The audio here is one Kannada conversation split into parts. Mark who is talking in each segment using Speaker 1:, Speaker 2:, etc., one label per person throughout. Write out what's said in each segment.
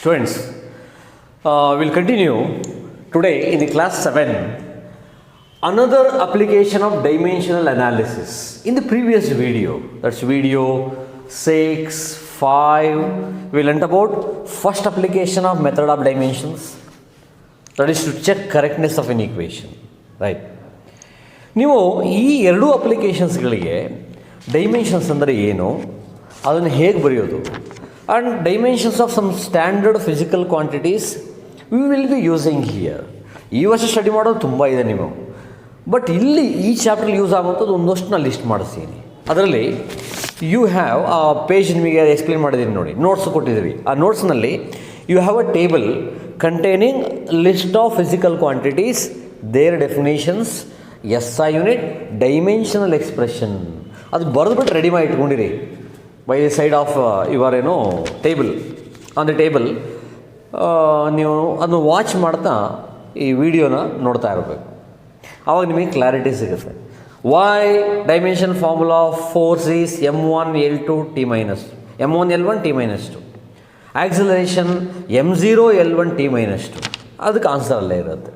Speaker 1: Students, we'll continue today in the class 7 another application of dimensional analysis. In the previous video, that's video 6, 5, we learnt about first application of method of dimensions, that is to check correctness of an equation, right? ನೀವು ಈ ಎರಡೂ ಅಪ್ಲಿಕೇಶನ್ಸ್ಗಳಿಗೆ ಡೈಮೆನ್ಷನ್ಸ್ ಅಂದರೆ ಏನು, ಅದನ್ನು ಹೇಗೆ ಬರೆಯೋದು, and dimensions of some standard physical quantities we will be using here. ಈ ವರ್ಷ ಸ್ಟಡಿ ಮಾಡೋದು ತುಂಬ ಇದೆ ನೀವು, ಬಟ್ ಇಲ್ಲಿ ಈ ಚಾಪ್ಟರ್ಲಿ ಯೂಸ್ ಆಗುವಂಥದ್ದು ಒಂದಷ್ಟು ನಾನು ಲಿಸ್ಟ್ ಮಾಡಿಸ್ತೀನಿ. ಅದರಲ್ಲಿ ಯು ಹ್ಯಾವ್ ಆ ಪೇಜ್ ನಿಮಗೆ ಎಕ್ಸ್ಪ್ಲೇನ್ ಮಾಡಿದ್ದೀನಿ ನೋಡಿ, ನೋಟ್ಸ್ ಕೊಟ್ಟಿದ್ದೀವಿ. ಆ ನೋಟ್ಸ್ನಲ್ಲಿ you have a table containing list of physical quantities, their definitions, SI unit, dimensional expression. ಅದು ಬರೆದ್ಬಿಟ್ಟು ರೆಡಿ ಮಾಡಿ ಇಟ್ಕೊಂಡಿರಿ by the side of your table. On the table ನೀವು ಅದನ್ನು ವಾಚ್ ಮಾಡ್ತಾ ಈ ವಿಡಿಯೋನ ನೋಡ್ತಾ ಇರಬೇಕು. ಆವಾಗ ನಿಮಗೆ ಕ್ಲಾರಿಟಿ ಸಿಗುತ್ತೆ. Why dimension formula of force is m1L2 T minus m1L1 T minus 2, acceleration m0L1 T minus 2. ಅದಕ್ಕೆ ಆನ್ಸರ್ ಅಲ್ಲೇ ಇರುತ್ತೆ.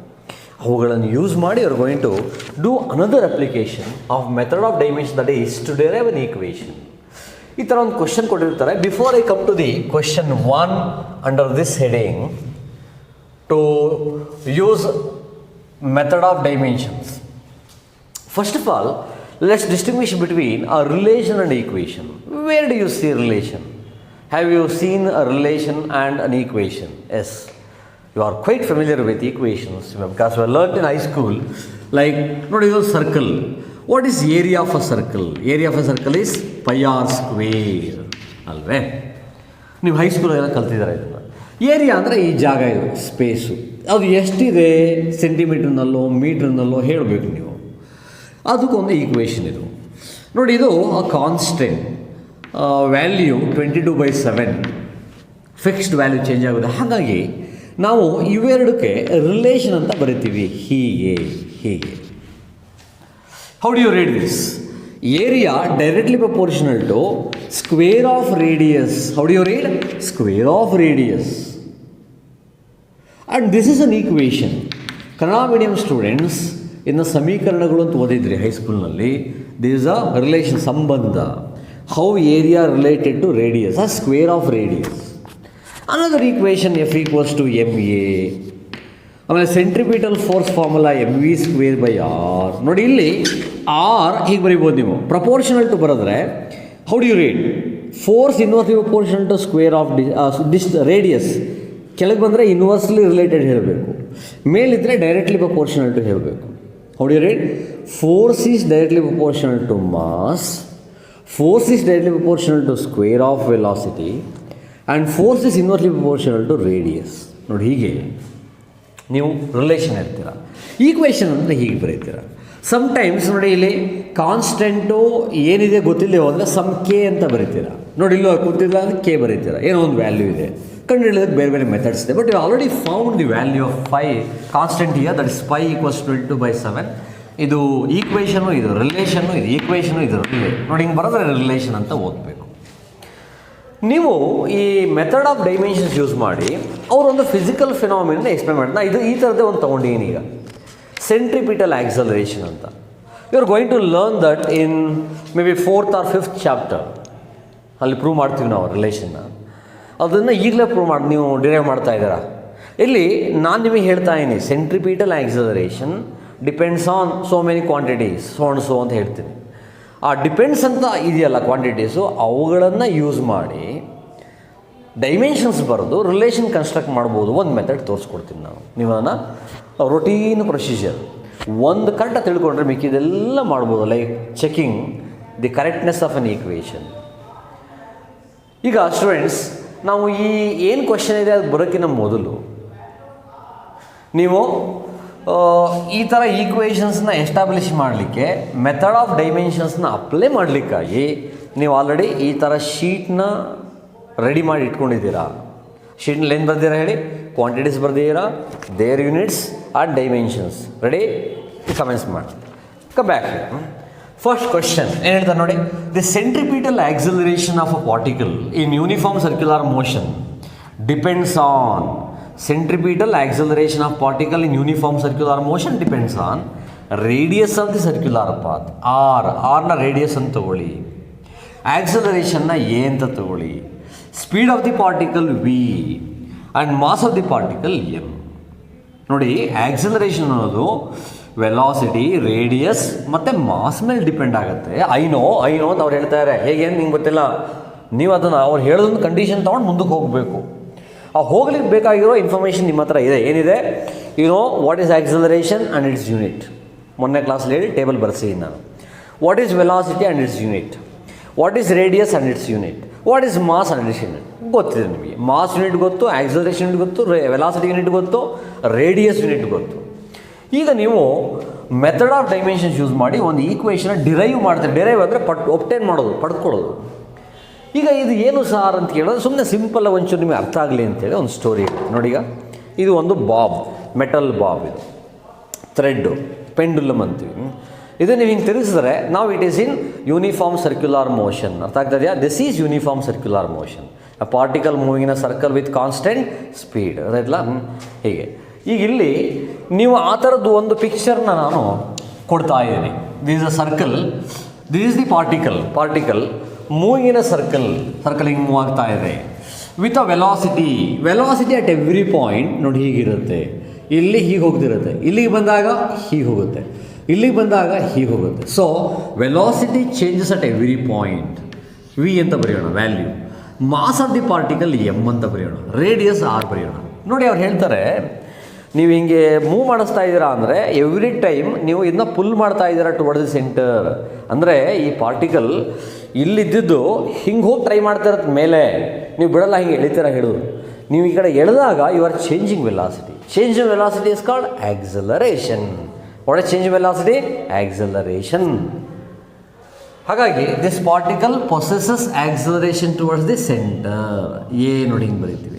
Speaker 1: ಅವುಗಳನ್ನು ಯೂಸ್ ಮಾಡಿ are going to do another application of method of dimension, that is to derive an equation. ಈ ಥರ ಒಂದು ಕ್ವಶನ್ ಕೊಟ್ಟಿರ್ತಾರೆ. Before I come to the question 1 under this heading to use method of dimensions, first of all let's distinguish between a relation and equation. Where do you see relation? Have you seen a relation and an equation? Yes, you are quite familiar with equations because we learnt in high school. Like, ನೋಡಿ, ಇದು circle. What is area of a circle? Area of a circle is πr square ಅಲ್ವೇ? ನೀವು ಹೈಸ್ಕೂಲೆಲ್ಲ ಕಲ್ತಿದ್ದಾರೆ ಇದನ್ನು. ಏರಿಯಾ ಅಂದರೆ ಈ ಜಾಗ, ಇದು ಸ್ಪೇಸು. ಅದು ಎಷ್ಟಿದೆ ಸೆಂಟಿಮೀಟ್ರ್ನಲ್ಲೋ ಮೀಟ್ರ್ನಲ್ಲೋ ಹೇಳಬೇಕು ನೀವು. ಅದಕ್ಕೊಂದು ಈಕ್ವೇಷನ್ ಇದು ನೋಡಿ. ಇದು constant value 22/7 fixed value change ಆಗುತ್ತೆ. ಹಾಗಾಗಿ ನಾವು ಇವೆರಡಕ್ಕೆ ರಿಲೇಷನ್ ಅಂತ ಬರಿತೀವಿ, ಹೀಗೆ. How do you read this? Area directly proportional to square of radius. How do you read? Square of radius. And this is an equation. Kannada medium students ಇನ್ನು ಸಮೀಕರಣಗಳು ಅಂತ ಓದಿದ್ರಿ ಹೈಸ್ಕೂಲ್ನಲ್ಲಿ. ದಿಸ್ ಅ ರಿಲೇಷನ್, ಸಂಬಂಧ. How area related to radius, ಆ square of radius. Another equation F equals to ma. ಆಮೇಲೆ ಸೆಂಟ್ರಿಪಿಟಲ್ ಫೋರ್ಸ್ ಫಾರ್ಮುಲಾ mv²/r. ನೋಡಿ, ಇಲ್ಲಿ r ಹೀಗೆ ಬರೀಬೋದು ನೀವು. ಪ್ರಪೋರ್ಷನಲ್ ಟು ಬರೆದ್ರೆ how do you read? Force inversely proportional to square of radius. ಕೆಳಗೆ ಬಂದರೆ ಇನ್ವರ್ಸ್ಲಿ ರಿಲೇಟೆಡ್ ಹೇಳಬೇಕು, ಮೇಲಿದ್ದರೆ ಡೈರೆಕ್ಟ್ಲಿ ಪ್ರಪೋರ್ಷನಲ್ ಟು ಹೇಳಬೇಕು. How do you read? Force is directly proportional to mass, force is directly proportional to square of velocity, and force is inversely proportional to radius. ನೋಡಿ, ಹೀಗೆ ನೀವು ರಿಲೇಷನ್ ಹೇಳ್ತೀರ. ಈಕ್ವೇಷನ್ ಅಂದರೆ ಹೀಗೆ ಬರೀತೀರ. ಸಮ್ಟೈಮ್ಸ್ ನೋಡಿ, ಇಲ್ಲಿ ಕಾನ್ಸ್ಟೆಂಟು ಏನಿದೆ ಗೊತ್ತಿಲ್ಲದೆ ಹೋದರೆ ಸಮ್ ಕೆ ಅಂತ ಬರೀತೀರ. ನೋಡಿ, ಇಲ್ಲೋ ಗೊತ್ತಿಲ್ಲ ಅಂದರೆ ಕೆ ಬರೀತೀರ. ಏನೋ ಒಂದು ವ್ಯಾಲ್ಯೂ ಇದೆ, ಕಂಡು ಹಿಡಿಯೋದಕ್ಕೆ ಬೇರೆ ಬೇರೆ ಮೆಥಡ್ಸ್ ಇದೆ. But you already found the value of pi constant here, that is π = 22/7. ಇದು ಈಕ್ವೇಷನು, ಇದು ರಿಲೇಷನ್ನು, ಇದು ಈಕ್ವೇಷನು, ಇದು ನೋಡಿ, ಹಿಂಗೆ ಬರೋದ್ರೆ ರಿಲೇಷನ್ ಅಂತ ಓದಬೇಕು. ನೀವು ಈ ಮೆಥಡ್ ಆಫ್ ಡೈಮೆನ್ಷನ್ಸ್ ಯೂಸ್ ಮಾಡಿ ಅವರೊಂದು ಫಿಸಿಕಲ್ ಫಿನಾಮಿನ ಎಕ್ಸ್ಪ್ಲೇನ್ ಮಾಡ್ತಾ ಇದು ಈ ಥರದ್ದೇ ಒಂದು ತೊಗೊಂಡಿದ್ದೀನಿ. ಈಗ ಸೆಂಟ್ರಿಪಿಟಲ್ ಆಕ್ಸಲರೇಷನ್ ಅಂತ. You are going to learn that in may be 4th or 5th chapter. ಅಲ್ಲಿ ಪ್ರೂವ್ ಮಾಡ್ತೀವಿ ನಾವು ರಿಲೇಷನ್ನ. ಅದನ್ನು ಈಗಲೇ ನೀವು ಡಿರೈವ್ ಮಾಡ್ತಾ ಇದ್ದೀರಾ. ಇಲ್ಲಿ ನಾನು ನಿಮಗೆ ಹೇಳ್ತಾ ಇದ್ದೀನಿ, centripetal acceleration depends on so many quantities, so ಅಂತ ಹೇಳ್ತೀನಿ. ಆ ಡಿಪೆಂಡ್ಸ್ ಅಂತ ಇದೆಯಲ್ಲ ಕ್ವಾಂಟಿಟೀಸು, ಅವುಗಳನ್ನು ಯೂಸ್ ಮಾಡಿ ಡೈಮೆನ್ಷನ್ಸ್ ಬರೋದು ರಿಲೇಷನ್ ಕನ್ಸ್ಟ್ರಕ್ಟ್ ಮಾಡ್ಬೋದು. ಒಂದು ಮೆಥಡ್ ತೋರಿಸ್ಕೊಡ್ತೀನಿ ನಾನು. ನೀವು ಅದನ್ನು ರೊಟೀನ್ ಪ್ರೊಸೀಜರ್ ಒಂದು ಕರೆಕ್ಟಾಗಿ ತಿಳ್ಕೊಂಡ್ರೆ ಮಿಕ್ಕಿದೆಲ್ಲ ಮಾಡ್ಬೋದು. Like checking the correctness of an equation. ಈಗ ಸ್ಟೂಡೆಂಟ್ಸ್, ನಾವು ಈ ಏನು ಕ್ವಶನ್ ಇದೆ ಅದು ಬರೋಕ್ಕಿಂತ ಮೊದಲು ನೀವು ಈ ಥರ ಈಕ್ವೇಷನ್ಸ್ನ ಎಸ್ಟಾಬ್ಲಿಷ್ ಮಾಡಲಿಕ್ಕೆ ಮೆಥಡ್ ಆಫ್ ಡೈಮೆನ್ಷನ್ಸ್ನ ಅಪ್ಲೈ ಮಾಡಲಿಕ್ಕಾಗಿ ನೀವು ಆಲ್ರೆಡಿ ಈ ಥರ ಶೀಟ್ನ ರೆಡಿ ಮಾಡಿ ಇಟ್ಕೊಂಡಿದ್ದೀರಾ. ಶೀಟ್ನಲ್ಲಿ ಏನು ಬರ್ದಿರಾ ಹೇಳಿ? ಕ್ವಾಂಟಿಟೀಸ್ ಬರ್ದಿದ್ದೀರಾ, their units and dimensions ready. Comments ಮಾಡಿ. Come back. ಫಸ್ಟ್ ಕ್ವಶನ್ ಏನು ಹೇಳ್ತಾರೆ ನೋಡಿ. The centripetal acceleration of a particle in uniform circular motion depends on centripetal acceleration of particle in uniform circular motion depends on radius of the circular path ಆರ್ನ ರೇಡಿಯಸ್ ಅಂತ ತಗೊಳ್ಳಿ, ಆಕ್ಸಲರೇಷನ್ನ ಎ ಅಂತ ತಗೊಳ್ಳಿ, speed of the particle v and mass of the particle m. ನೋಡಿ, ಆಕ್ಸಲರೇಷನ್ ಅನ್ನೋದು ವೆಲಾಸಿಟಿ, ರೇಡಿಯಸ್ ಮತ್ತು ಮಾಸ್ ಮೇಲೆ ಡಿಪೆಂಡ್ ಆಗುತ್ತೆ. ಐನೋ ಅಂತ ಅವ್ರು ಹೇಳ್ತಾರೆ. ಹೇಗೆ ಅಂತ ನಿಂಗೆ ಗೊತ್ತಿಲ್ಲ, ನೀವು ಅದನ್ನು ಅವ್ರು ಹೇಳೋದೊಂದು ಕಂಡೀಷನ್ ತೊಗೊಂಡು ಮುಂದಕ್ಕೆ ಹೋಗಬೇಕು. ಆ ಹೋಗ್ಲಿಕ್ಕೆ ಬೇಕಾಗಿರೋ ಇನ್ಫಾರ್ಮೇಷನ್ ನಿಮ್ಮ ಹತ್ರ ಇದೆ. ಏನಿದೆ? What is acceleration and its unit. ಮೊನ್ನೆ ಕ್ಲಾಸಲ್ಲಿ ಹೇಳಿ ಟೇಬಲ್ ಬರ್ಸಿದ್ದೀನಿ ನಾನು. What is velocity and its unit, what is radius and its unit, what is mass and its unit ಗೊತ್ತಿದೆ ನಿಮಗೆ. ಮಾಸ್ ಯೂನಿಟ್ ಗೊತ್ತು, ಆಕ್ಸಲರೇಷನ್ ಯೂನಿಟ್ ಗೊತ್ತು, ವೆಲಾಸಿಟಿ ಯೂನಿಟ್ ಗೊತ್ತು, ರೇಡಿಯಸ್ ಯೂನಿಟ್ ಗೊತ್ತು. ಈಗ ನೀವು ಮೆಥಡ್ ಆಫ್ ಡೈಮೆನ್ಷನ್ಸ್ ಯೂಸ್ ಮಾಡಿ ಒಂದು ಈಕ್ವೇಷನ್ನ ಡಿರೈವ್ ಮಾಡ್ತಾರೆ. ಡಿರೈವ್ ಅಂದರೆ ಒಬ್ಟೇನ್ ಮಾಡೋದು, ಪಡ್ಕೊಳ್ಳೋದು. ಈಗ ಇದು ಏನು ಸಾರ್ ಅಂತ ಕೇಳೋದು, ಸುಮ್ಮನೆ ಸಿಂಪಲ್ ಒಂಚೂರು ನಿಮಗೆ ಅರ್ಥ ಆಗಲಿ ಅಂತೇಳಿ ಒಂದು ಸ್ಟೋರಿ ಇದೆ ನೋಡಿ. ಈಗ ಇದು ಒಂದು ಬಾಬ್, ಮೆಟಲ್ ಬಾಬ್, ಇದು ಥ್ರೆಡ್ಡು, ಪೆಂಡುಲಮ್ ಅಂತೀವಿ. ಇದು ನೀವು ಹಿಂಗೆ ತಿರುಗಿಸಿದ್ರೆ ನಾವು it is in uniform circular motion. ಅರ್ಥ ಆಗ್ತದೆಯಾ? This is uniform circular motion, a particle moving in a circle with constant speed. ಅದಾಯ್ತಲ್ಲ? ಹೀಗೆ ಈಗ ಇಲ್ಲಿ ನೀವು ಆ ಥರದ್ದು ಒಂದು ಪಿಕ್ಚರ್ನ ನಾನು ಕೊಡ್ತಾ ಇದ್ದೀನಿ. This is a circle, this is the particle moving in a circle ಹಿಂಗೆ ಮೂವ್ ಆಗ್ತಾ ಇದೆ with a velocity at every point. ನೋಡಿ, ಹೀಗಿರುತ್ತೆ, ಇಲ್ಲಿ ಹೀಗೆ ಹೋಗ್ತಿರುತ್ತೆ, ಇಲ್ಲಿಗೆ ಬಂದಾಗ ಹೀಗೆ ಹೋಗುತ್ತೆ, ಇಲ್ಲಿಗೆ ಬಂದಾಗ ಹೀಗೆ ಹೋಗುತ್ತೆ. So velocity changes at every point, V ಅಂತ ಬರೆಯೋಣ value. Mass of the particle M ಅಂತ ಬರೆಯೋಣ, ರೇಡಿಯಸ್ ಆರ್ ಬರೆಯೋಣ. ನೋಡಿ, ಅವ್ರು ಹೇಳ್ತಾರೆ ನೀವು ಹಿಂಗೆ ಮೂವ್ ಮಾಡಿಸ್ತಾ ಇದ್ದೀರಾ ಅಂದರೆ ಎವ್ರಿ ಟೈಮ್ ನೀವು ಇದನ್ನ ಪುಲ್ ಮಾಡ್ತಾ ಇದ್ದೀರಾ ಟುವರ್ಡ್ಸ್ ದಿ ಸೆಂಟರ್. ಅಂದರೆ ಈ ಪಾರ್ಟಿಕಲ್ ಇಲ್ಲಿದ್ದು ಹಿಂಗೆ ಹೋಗಿ ಟ್ರೈ ಮಾಡ್ತಾ ಇರೋದು ಮೇಲೆ, ನೀವು ಬಿಡಲ್ಲ, ಹಿಂಗೆ ಎಳಿತೀರ ಹಿಡಿದು. ನೀವು ಈ ಕಡೆ ಎಳೆದಾಗ you are changing velocity. Changing velocity is called acceleration. What is change velocity? Acceleration. ಹಾಗಾಗಿ this particle possesses acceleration towards the centre. ನೋಡಿ ಹಿಂಗೆ ಬರೀತೀವಿ.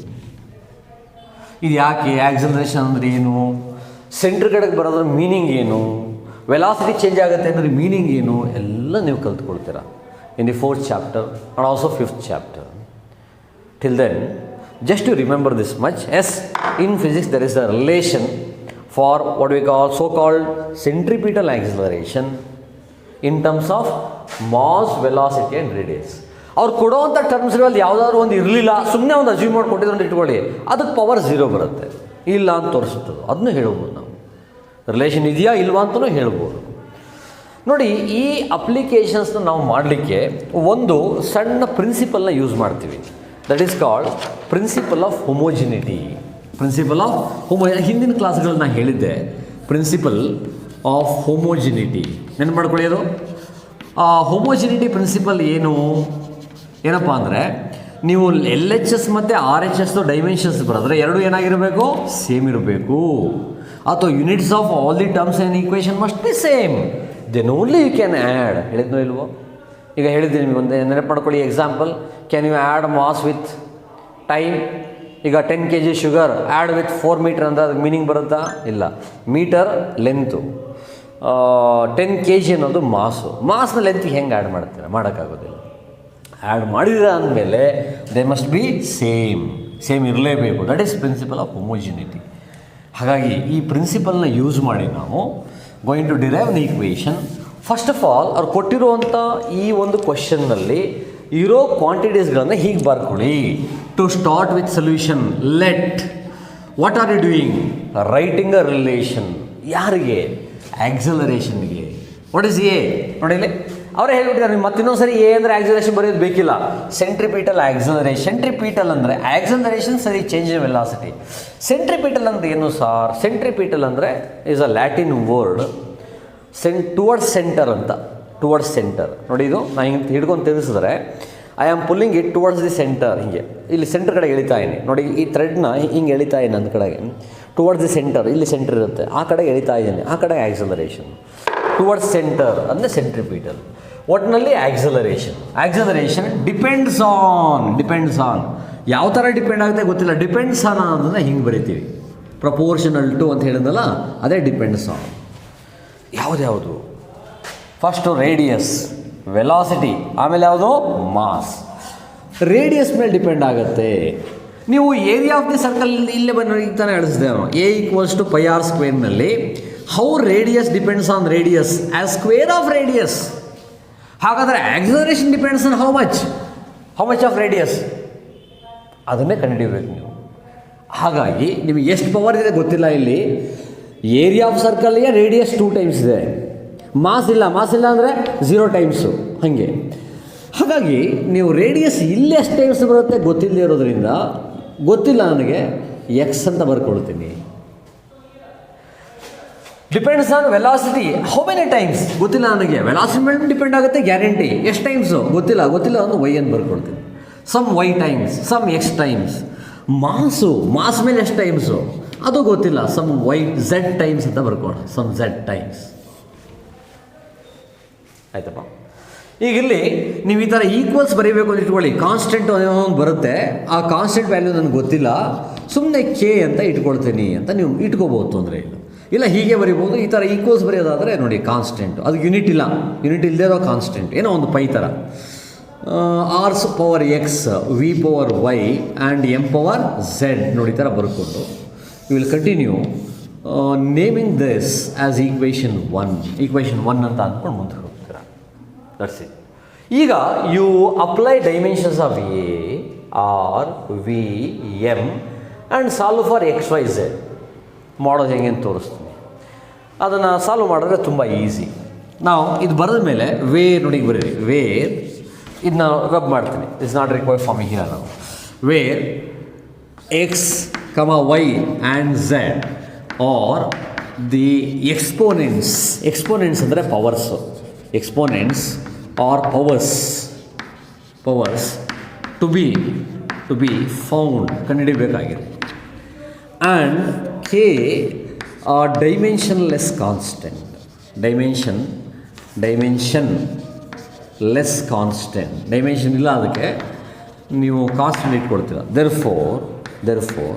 Speaker 1: ಇದು ಯಾಕೆ? ಆಕ್ಸಲರೇಷನ್ ಅಂದರೆ ಏನು, ಸೆಂಟ್ರ್ ಕಡೆಗೆ ಬರೋದ್ರ ಮೀನಿಂಗ್ ಏನು, ವೆಲಾಸಿಟಿ ಚೇಂಜ್ ಆಗುತ್ತೆ ಅಂದರೆ ಮೀನಿಂಗ್ ಏನು, ಎಲ್ಲ ನೀವು ಕಲ್ತ್ಕೊಳ್ತೀರಾ in the 4th chapter and also 5th chapter. Till then, just to remember this much, yes, in physics there is a relation for what we call so-called centripetal acceleration in terms of mass, velocity and radius. ಅವ್ರು ಕೊಡೋವಂಥ ಟರ್ಮ್ಸ್ಗಳಲ್ಲಿ ಯಾವುದಾದ್ರು ಒಂದು ಇರಲಿಲ್ಲ, ಸುಮ್ಮನೆ ಒಂದು ಅಚೀವ್ ಮಾಡಿ ಕೊಟ್ಟಿದ್ರು ಅಂತ ಇಟ್ಕೊಳ್ಳಿ, ಅದಕ್ಕೆ ಪವರ್ 0 ಬರುತ್ತೆ. ಇಲ್ಲ ಅಂತ ತೋರಿಸುತ್ತದೆ, ಅದನ್ನು ಹೇಳ್ಬೋದು. ನಾವು ರಿಲೇಷನ್ ಇದೆಯಾ ಇಲ್ವಾ ಅಂತಲೂ ಹೇಳ್ಬೋದು. ನೋಡಿ, ಈ ಅಪ್ಲಿಕೇಶನ್ಸ್ನ ನಾವು ಮಾಡಲಿಕ್ಕೆ ಒಂದು ಸಣ್ಣ ಪ್ರಿನ್ಸಿಪಲ್ನ ಯೂಸ್ ಮಾಡ್ತೀವಿ. That is called principle of homogeneity. ಹಿಂದಿನ ಕ್ಲಾಸ್ಗಳನ್ನ ಹೇಳಿದ್ದೆ. ಪ್ರಿನ್ಸಿಪಲ್ ಆಫ್ ಹೋಮೋಜಿನಿಟಿ ನೆನ್ಪು ಮಾಡ್ಕೊಳ್ಳಿ. ಅದು ಹೋಮೋಜಿನಿಟಿ ಪ್ರಿನ್ಸಿಪಲ್ ಏನಪ್ಪ ಅಂದರೆ, ನೀವು LHS ಮತ್ತು RHS ಡೈಮೆನ್ಷನ್ಸ್ ಬರೋದ್ರೆ ಎರಡು ಏನಾಗಿರಬೇಕು? ಸೇಮ್ ಇರಬೇಕು. ಅಥವಾ units of all the terms and equation must be same. Then only you can add. ಹೇಳಿದ್ನೋ ಇಲ್ವೋ? ಈಗ ಹೇಳಿದ್ದೀನಿ ನಿಮಗೆ ಒಂದು ನೆನಪು ಮಾಡ್ಕೊಳ್ಳಿ. Example, can you add mass with time? ಈಗ 10 kg sugar add with 4 metre ಅಂತ ಅದಕ್ಕೆ ಮೀನಿಂಗ್ ಬರುತ್ತಾ? ಇಲ್ಲ. ಮೀಟರ್ ಲೆಂತು, 10 kg ಅನ್ನೋದು ಮಾಸ್ನ ಲೆಂತಿಗೆ ಹೆಂಗೆ ಆ್ಯಡ್ ಮಾಡ್ತೀರಾ? ಮಾಡೋಕ್ಕಾಗೋದಿಲ್ಲ. ಆ್ಯಡ್ ಮಾಡಿದ್ರೆ ಅಂದಮೇಲೆ ದೇ ಮಸ್ಟ್ ಬಿ ಸೇಮ್ ಇರಲೇಬೇಕು. That is principle of homogeneity. ಹಾಗಾಗಿ ಈ ಪ್ರಿನ್ಸಿಪಲ್ನ ಯೂಸ್ ಮಾಡಿ ನಾವು going to derive the equation. First of all ಅವ್ರು ಕೊಟ್ಟಿರುವಂಥ ಈ ಒಂದು ಕ್ವಶನ್ನಲ್ಲಿ ಇರೋ ಕ್ವಾಂಟಿಟೀಸ್ಗಳನ್ನು ಹೀಗೆ ಬರ್ಕೊಳ್ಳಿ. To start with solution, let what are you doing? Writing a relation. ಯಾರಿಗೆ? ಆಕ್ಸಲರೇಷನ್ಗೆ. What is a? ನೋಡಿ ಇಲ್ಲಿ ಅವರೇ ಹೇಳ್ಬಿಟ್ಟಿದ್ದಾರೆ. ನೀವು ಮತ್ತಿನ್ನೊಂದ್ಸರಿ ಎ ಅಂದರೆ ಆಕ್ಸಲರೇಷನ್ ಬರೆಯೋದು ಬೇಕಿಲ್ಲ. Centripetal acceleration. ಸೆಂಟ್ರಿಪಿಟಲ್ ಅಂದರೆ ಆಕ್ಸಲರೇಷನ್ ಸರಿ, ಚೇಂಜ್ ಇನ್ ವೆಲಾಸಿಟಿ. ಸೆಂಟ್ರಿಪಿಟಲ್ ಅಂದರೆ ಏನು ಸಾರ್? ಸೆಂಟ್ರಿಪಿಟಲ್ ಅಂದರೆ is a Latin word, towards centre ಅಂತ. ಟುವರ್ಡ್ಸ್ ಸೆಂಟರ್ ನೋಡಿ, ಇದು ನಾನು ಹಿಂಗೆ ಹಿಡ್ಕೊಂಡು ತಿಳಿಸಿದ್ರೆ I am pulling it towards the centre. ಹೀಗೆ ಇಲ್ಲಿ ಸೆಂಟರ್ ಕಡೆ ಎಳಿತಾ ಇದ್ದೀನಿ ನೋಡಿ, ಈ ಥ್ರೆಡ್ನ ಹಿಂಗೆ ಎಳಿತಾ ಇದ್ದೀನಿ ನನ್ನ ಕಡೆಗೆ ಟುವರ್ಡ್ಸ್ ದಿ ಸೆಂಟರ್. ಇಲ್ಲಿ ಸೆಂಟರ್ ಇರುತ್ತೆ, ಆ ಕಡೆಗೆ ಎಳಿತಾ ಇದ್ದೀನಿ, ಆ ಕಡೆ ಆಕ್ಸಲರೇಷನ್. ಟುವರ್ಡ್ಸ್ ಸೆಂಟರ್ ಅಂದರೆ ಸೆಂಟ್ರಿಪಿಟಲ್. ಒಟ್ಟಿನಲ್ಲಿ ಆಕ್ಸಲರೇಷನ್ ಡಿಪೆಂಡ್ಸ್ ಆನ್ ಯಾವ ಥರ ಡಿಪೆಂಡ್ ಆಗುತ್ತೆ ಗೊತ್ತಿಲ್ಲ. ಡಿಪೆಂಡ್ಸ್ ಆನ್ ಅನ್ನೋದನ್ನ ಹಿಂಗೆ ಬರಿತೀವಿ. ಪ್ರಪೋರ್ಷನಲ್ ಟು ಅಂತ ಹೇಳಿದ್ನಲ್ಲ, ಅದೇ ಡಿಪೆಂಡ್ಸ್ ಆನ್. ಯಾವುದು? ಫಸ್ಟು ರೇಡಿಯಸ್, ವೆಲಾಸಿಟಿ, ಆಮೇಲೆ ಯಾವುದು? ಮಾಸ್. ರೇಡಿಯಸ್ ಮೇಲೆ ಡಿಪೆಂಡ್ ಆಗುತ್ತೆ. ನೀವು ಏರಿಯಾ ಆಫ್ ದಿ ಸರ್ಕಲ್ ಇಲ್ಲೇ ಬಂದು ಈಗ ತಾನೇ ಹೇಳಿಸಿದೆ ನಾನು a equals to pi r ಸ್ಕ್ವೇರ್ನಲ್ಲಿ how radius depends on radius as square of radius. ಹಾಗಾದರೆ acceleration depends on how much of radius, ಅದನ್ನೇ ಕಂಡುಹಿಡಿಯಬೇಕು ನೀವು. ಹಾಗಾಗಿ ನಿಮಗೆ ಎಷ್ಟು ಪವರ್ ಇದೆ ಗೊತ್ತಿಲ್ಲ. ಇಲ್ಲಿ ಏರಿಯಾ ಆಫ್ ಸರ್ಕಲ್ಗೆ ರೇಡಿಯಸ್ 2 ಟೈಮ್ಸ್ ಇದೆ, ಮಾಸ್ ಇಲ್ಲ ಅಂದರೆ 0 ಟೈಮ್ಸು ಹಾಗೆ. ಹಾಗಾಗಿ ನೀವು ರೇಡಿಯಸ್ ಇಲ್ಲಿ ಎಷ್ಟು ಟೈಮ್ಸ್ ಬರುತ್ತೆ ಗೊತ್ತಿಲ್ಲದೆ ಇರೋದ್ರಿಂದ ಗೊತ್ತಿಲ್ಲ ನನಗೆ ಎಕ್ಸ್ ಅಂತ ಬರ್ಕೊಳ್ತೀನಿ. Depends on velocity how many times ಗೊತ್ತಿಲ್ಲ ನನಗೆ, ವೆಲಾಸಿಟಿ ಮೇಲೆ ಡಿಪೆಂಡ್ ಆಗುತ್ತೆ ಗ್ಯಾರಂಟಿ. ಎಷ್ಟು ಟೈಮ್ಸು ಗೊತ್ತಿಲ್ಲ ಅಂದ್ರೆ ವೈ ಅಂತ ಬರ್ಕೊಳ್ತೀನಿ. Some y times, some x times. Mass ಮೇಲೆ ಎಷ್ಟು ಟೈಮ್ಸು ಅದು ಗೊತ್ತಿಲ್ಲ, ಸಮ್ ವೈ ಝೆಡ್ ಟೈಮ್ಸ್ ಅಂತ ಬರ್ಕೊಳ್ಳೋಣ, ಸಮ್ ಝೆಡ್ ಟೈಮ್ಸ್. ಆಯ್ತಪ್ಪ. ಈಗ ಇಲ್ಲಿ ನೀವು ಈ ಥರ ಈಕ್ವಲ್ಸ್ ಬರೀಬೇಕು ಅಂತ ಇಟ್ಕೊಳ್ಳಿ, ಕಾನ್ಸ್ಟೆಂಟ್ ಒಂದು ಬರುತ್ತೆ, ಆ ಕಾನ್ಸ್ಟೆಂಟ್ ವ್ಯಾಲ್ಯೂ ನನಗೆ ಗೊತ್ತಿಲ್ಲ, ಸುಮ್ಮನೆ ಕೆ ಅಂತ ಇಟ್ಕೊಳ್ತೀನಿ ಅಂತ ನೀವು ಇಟ್ಕೋಬೋದು, ತೊಂದರೆ ಇಲ್ಲ. ಇಲ್ಲ ಹೀಗೆ ಬರಿಬೋದು, ಈ ಥರ ಈಕ್ವಲ್ಸ್ ಬರೆಯೋದಾದರೆ ನೋಡಿ ಕಾನ್ಸ್ಟೆಂಟು, ಅದು ಯೂನಿಟ್ ಇಲ್ಲದೇ ಇರೋ ಕಾನ್ಸ್ಟೆಂಟ್, ಏನೋ ಒಂದು ಪೈ ಥರ. R's power x, v power y and m power z ನೋಡಿ ಈ ಥರ ಬರ್ಕೊಂಡು you will continue naming this as equation 1 ಅಂತ ಅಂದ್ಕೊಂಡು ಮುಂದೆ ಹೋಗ್ತೀರಾ. That's it. ಈಗ you apply dimensions of a r v m and solve for x Y z. ಮಾಡೋದು ಹೆಂಗೆ ಅಂತ ತೋರಿಸ್ತೀನಿ. ಅದನ್ನು ಸಾಲ್ವ್ ಮಾಡಿದ್ರೆ ತುಂಬ ಈಸಿ. ನಾವು ಇದು ಬರೆದ ಮೇಲೆ ವೇರ್ ನೋಡಿ ಬರೀರಿ, ವೇರ್ ಇದನ್ನ ರಬ್ ಮಾಡ್ತೀನಿ, it's not required for me here. ನಾವು where x y and z are the exponents ಅಂದರೆ powers, exponents R powers to be found ಕಂಡುಹಿಡಿಯಬೇಕಾಗಿದೆ. And k dimensionless constant, less constant, dimension ಇಲ್ಲ ಅದಕ್ಕೆ ನೀವು ಕಾನ್ಸ್ಟೆಂಟ್ ಇಟ್ಕೊಳ್ತೀರ. ದೇರ್ ಫೋರ್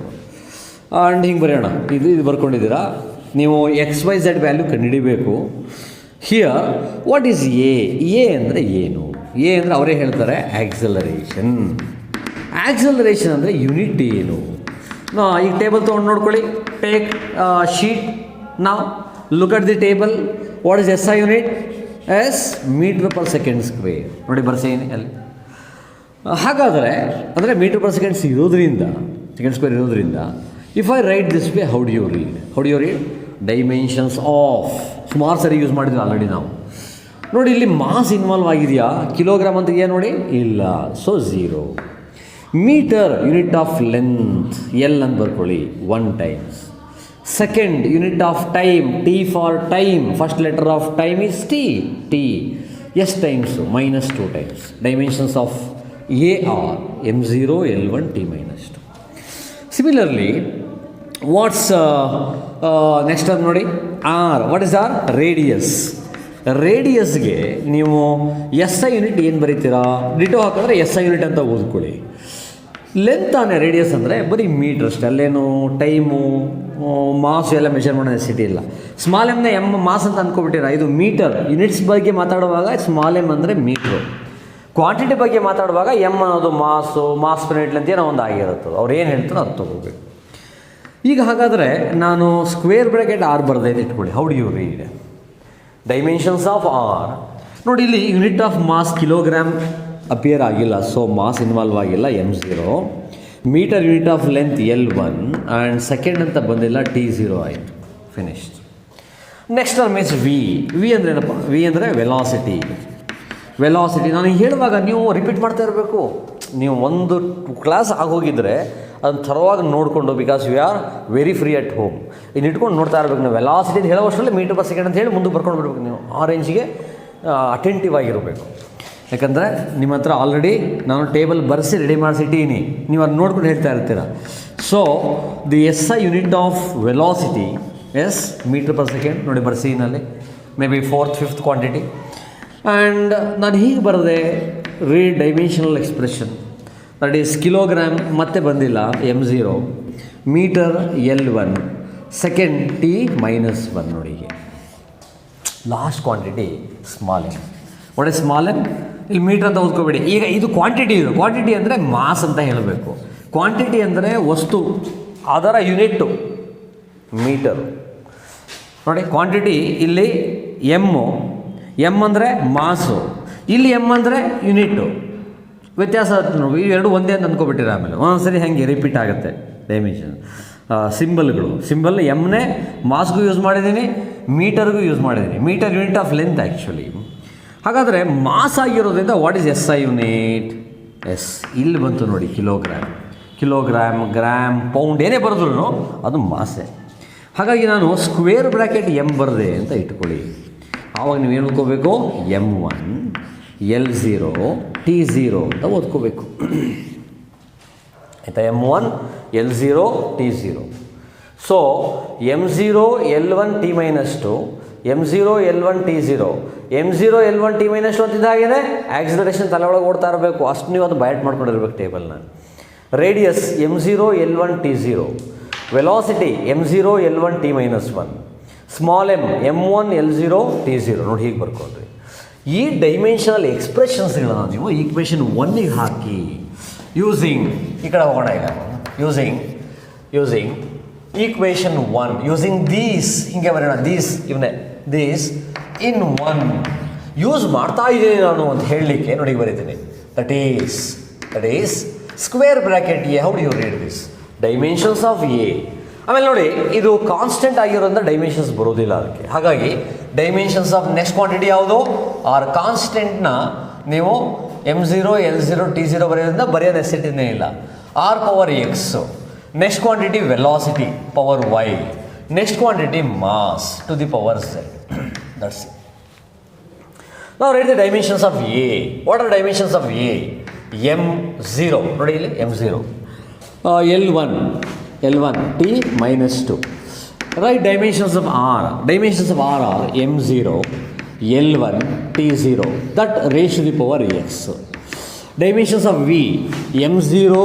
Speaker 1: ಆ್ಯಂಡ್ ಹಿಂಗೆ ಬರೆಯೋಣ. ಇದು ಬರ್ಕೊಂಡಿದ್ದೀರಾ ನೀವು. ಎಕ್ಸ್ ವೈ ಝೆಡ್ ವ್ಯಾಲ್ಯೂ ಕಂಡುಹಿಡಿಬೇಕು. ಹಿಯರ್ ವಾಟ್ ಈಸ್ ಎ ಅಂದರೆ ಏನು? ಎ ಅಂದರೆ ಅವರೇ ಹೇಳ್ತಾರೆ ಆಕ್ಸಲರೇಷನ್ ಅಂದರೆ ಯೂನಿಟ್ ಏನು? ಈಗ ಟೇಬಲ್ ತೊಗೊಂಡು ನೋಡ್ಕೊಳ್ಳಿ. ಟೇಕ್ ಶೀಟ್, ನಾವು look at the table. What is S I unit? Yes metre per second square ನೋಡಿ ಬರ್ಸೇನಿ ಅಲ್ಲಿ. ಹಾಗಾದರೆ ಅಂದರೆ ಮೀಟರ್ ಪರ್ ಸೆಕೆಂಡ್ ಇರೋದ್ರಿಂದ if I write this way how do you read dimensions of. ಸುಮಾರು ಸರಿ ಯೂಸ್ ಮಾಡಿದ್ವಿ ಆಲ್ರೆಡಿ ನಾವು. ನೋಡಿ ಇಲ್ಲಿ ಮಾಸ್ ಇನ್ವಾಲ್ವ್ ಆಗಿದೆಯಾ? ಕಿಲೋಗ್ರಾಮ್ ಅಂತ ಇದೆಯಾ ನೋಡಿ? ಇಲ್ಲ, so 0. Metre unit of length l ಅಂತ ಬರ್ಕೊಳ್ಳಿ 1 times. Second unit of time, t for time, first letter of time is t. ಎಷ್ಟು times? -2 times. Dimensions of a are m0 L1 t -2. Similarly what's next ಅದು ನೋಡಿ ಆರ್. What is r? ರೇಡಿಯಸ್ಗೆ ನೀವು ಎಸ್ ಐ ಯೂನಿಟ್ ಏನು ಬರೀತೀರಾ? ಡಿಟೋ ಹಾಕಿದ್ರೆ ಎಸ್ ಐ ಯೂನಿಟ್ ಅಂತ ಓದ್ಕೊಳ್ಳಿ. ಲೆಂತ್ ತಾನೇ ರೇಡಿಯಸ್ ಅಂದರೆ ಬರೀ ಮೀಟ್ರ್ ಅಷ್ಟೇ, ಅಲ್ಲೇನು ಟೈಮು ಮಾಸ್ ಎಲ್ಲ ಮೆಷರ್ ಮಾಡೋ ನೆಸಿಟಿ ಇಲ್ಲ. ಸ್ಮಾಲ್ ಎಮ್ನ ಮಾಸ್ ಅಂತ ಅಂದ್ಕೊಬಿಟ್ಟಿರ. ಇದು ಮೀಟರ್ ಯೂನಿಟ್ಸ್ ಬಗ್ಗೆ ಮಾತಾಡುವಾಗ ಸ್ಮಾಲ್ ಎಮ್ ಅಂದರೆ ಮೀಟ್ರು, ಕ್ವಾಂಟಿಟಿ ಬಗ್ಗೆ ಮಾತಾಡುವಾಗ ಎಮ್ ಅನ್ನೋದು ಮಾಸ್ ಪರ್ ಯೂನಿಟ್ ಅಂತ ಏನೋ ಒಂದು ಆಗಿರುತ್ತದೆ. ಅವ್ರು ಏನು ಹೇಳ್ತಾರೋ ಅದು ತೊಗೋಬೇಕು. ಈಗ ಹಾಗಾದರೆ ನಾನು ಸ್ಕ್ವೇರ್ ಬ್ರ್ಯಾಕೆಟ್ ಆರ್ ಬರದೆ ಇಟ್ಕೊಳ್ಳಿ. How do you read dimensions of R? ನೋಡಿ ಇಲ್ಲಿ unit of mass kilogram appear ಆಗಿಲ್ಲ, ಸೊ ಮಾಸ್ ಇನ್ವಾಲ್ವ್ ಆಗಿಲ್ಲ, m0. Meter unit of length L1 and second ಅಂತ ಬಂದಿಲ್ಲ, T0 ಆಯಿತು, ಫಿನಿಶ್ಡ್. ನೆಕ್ಸ್ಟ್ ಮೀನ್ಸ್ ವಿ ಅಂದರೆ ಏನಪ್ಪ? ವಿ ಅಂದರೆ ವೆಲಾಸಿಟಿ. ನಾನು ಹೇಳುವಾಗ ನೀವು ರಿಪೀಟ್ ಮಾಡ್ತಾ ಇರಬೇಕು. ನೀವು ಒಂದು ಕ್ಲಾಸ್ ಆಗೋಗಿದ್ದರೆ ಅದನ್ನು ಥರವಾಗಿ ನೋಡಿಕೊಂಡು, because you are very free at home, ಇನ್ನು ಇಟ್ಕೊಂಡು ನೋಡ್ತಾ ಇರಬೇಕು. ನೀವು ವೆಲಾಸಿಟಿ ಅಂತ ಹೇಳೋ ಅಷ್ಟರಲ್ಲಿ ಮೀಟರ್ ಪರ್ ಸೆಕೆಂಡ್ ಅಂತ ಹೇಳಿ ಮುಂದೆ ಬರ್ಕೊಂಡು ಬಿಡಬೇಕು. ನೀವು ಆ ರೇಂಜಿಗೆ ಅಟೆಂಟಿವ್ ಆಗಿರಬೇಕು. ಯಾಕಂದರೆ ನಿಮ್ಮ ಹತ್ರ ಆಲ್ರೆಡಿ ನಾನು ಟೇಬಲ್ ಬರೆಸಿ ರೆಡಿ ಮಾಡಿಸಿಟ್ಟೀನಿ, ನೀವು ಅದನ್ನ ನೋಡ್ಕೊಂಡು ಹೇಳ್ತಾ ಇರ್ತೀರ. So the S I unit of velocity is metre per second ನೋಡಿ ಬರ್ಸಿನಲ್ಲಿ, may B 4th 5th quantity. And ನಾನು ಹೀಗೆ ಬರೆದೆ read dimensional expression, that is kilogram ಮತ್ತೆ ಬಂದಿಲ್ಲ m0, metre L1, second T-1 ನೋಡಿ. ಹೀಗೆ last quantity small m. What is small m? ಇಲ್ಲಿ ಮೀಟರ್ ಅಂತ ಓದ್ಕೋಬೇಡಿ. ಈಗ ಇದು ಕ್ವಾಂಟಿಟಿ ಅಂದರೆ ಮಾಸ್ ಅಂತ ಹೇಳಬೇಕು. ಕ್ವಾಂಟಿಟಿ ಅಂದರೆ ವಸ್ತು, ಅದರ ಯೂನಿಟ್ಟು ಮೀಟರ್. ನೋಡಿ ಕ್ವಾಂಟಿಟಿ ಇಲ್ಲಿ ಎಮ್ ಅಂದರೆ ಮಾಸು, ಇಲ್ಲಿ ಎಮ್ ಅಂದರೆ ಯೂನಿಟ್ಟು. ವ್ಯತ್ಯಾಸ ನೋಡಿ, ಇವೆರಡು ಒಂದೇ ಅಂತ ಅಂದ್ಕೊಬಿಟ್ಟಿರ. ಆಮೇಲೆ ಒಂದೊಂದ್ಸರಿ ಹಾಗೆ ರಿಪೀಟ್ ಆಗುತ್ತೆ ಡೈಮೆನ್ಷನ್ ಸಿಂಬಲ್ ಎಮ್ನೇ ಮಾಸ್ಗೂ ಯೂಸ್ ಮಾಡಿದ್ದೀನಿ, ಮೀಟರ್ಗೂ ಯೂಸ್ ಮಾಡಿದ್ದೀನಿ. Meter unit of length actually. ಹಾಗಾದರೆ ಮಾಸ್ ಆಗಿರೋದ್ರಿಂದ what is S I unit? Yes ಇಲ್ಲಿ ಬಂತು ನೋಡಿ, ಕಿಲೋಗ್ರಾಮ್, ಗ್ರಾಮ್, ಪೌಂಡ್ ಏನೇ ಬರೆದ್ರು ಅದು ಮಾಸೆ. ಹಾಗಾಗಿ ನಾನು ಸ್ಕ್ವೇರ್ ಬ್ರ್ಯಾಕೆಟ್ ಎಮ್ ಬರದೆ ಅಂತ ಇಟ್ಕೊಳ್ಳಿ. ಆವಾಗ ನೀವು ಏನು ಓದ್ಕೋಬೇಕು? M1 L0 T0 ಅಂತ ಓದ್ಕೋಬೇಕು. ಆಯಿತಾ? M1 L0 T0. So M0 L1 T -2, M0 L1 T0, M0 L1 T -2 ಅಂತಿದ್ದಾಗೇನೆ acceleration ತಲೆ ಒಳಗೆ ಓಡ್ತಾ ಇರಬೇಕು. ಅಷ್ಟು ನೀವು ಅದು ಬಯಟ್ ಮಾಡ್ಕೊಂಡಿರ್ಬೇಕು ಟೇಬಲ್ನ. Radius M0 L1 T0, velocity M0 L1 T -1, small M1 L0 T0. ನೋಡಿ ಹೀಗೆ ಬರ್ಕೊಂಡ್ರಿ. ಈ ಡೈಮೆನ್ಷನಲ್ ಎಕ್ಸ್ಪ್ರೆಷನ್ಸ್ಗಳನ್ನ ನೀವು ಈಕ್ವೇಷನ್ 1ಗೆ ಹಾಕಿ ಯೂಸಿಂಗ್, ಈ ಕಡೆ ಹೋಗೋಣ ಈಗ, ಯೂಸಿಂಗ್ ಈಕ್ವೇಷನ್ 1, ಯೂಸಿಂಗ್ ದೀಸ್, ಹಿಂಗೆ ಬರೋಣ, ದೀಸ್ ಇನ್ 1 ಯೂಸ್ ಮಾಡ್ತಾ ಇದ್ದೀನಿ ನಾನು ಅಂತ ಹೇಳಲಿಕ್ಕೆ ನೋಡಿ ಬರೀತೀನಿ. That is square bracket a. How do you read this? Dimensions of a. ಆಮೇಲೆ ನೋಡಿ, ಇದು ಕಾನ್ಸ್ಟೆಂಟ್ ಆಗಿರೋದ್ರಿಂದ ಡೈಮೆನ್ಷನ್ಸ್ ಬರೋದಿಲ್ಲ ಅದಕ್ಕೆ. ಹಾಗಾಗಿ ಡೈಮೆನ್ಷನ್ಸ್ ಆಫ್ ನೆಕ್ಸ್ಟ್ ಕ್ವಾಂಟಿಟಿ ಯಾವುದು? ಆರ್ ಕಾನ್ಸ್ಟೆಂಟ್ನ ನೀವು M0 L0 T0 ಬರೆಯೋದ್ರಿಂದ ಬರೆಯೋ ನೆಸೆಸಿಟಿನೇ ಇಲ್ಲ. R power x, next quantity velocity power y, next quantity mass to the power z. That's it. ನಾವು read the dimensions of A. What are dimensions of A? M0 ನೋಡಿ ಇಲ್ಲಿ M0, L1 T -2. Right, dimensions of R. Dimensions of R are M0 L1 T0, that raised to the power x. Dimensions of V, M0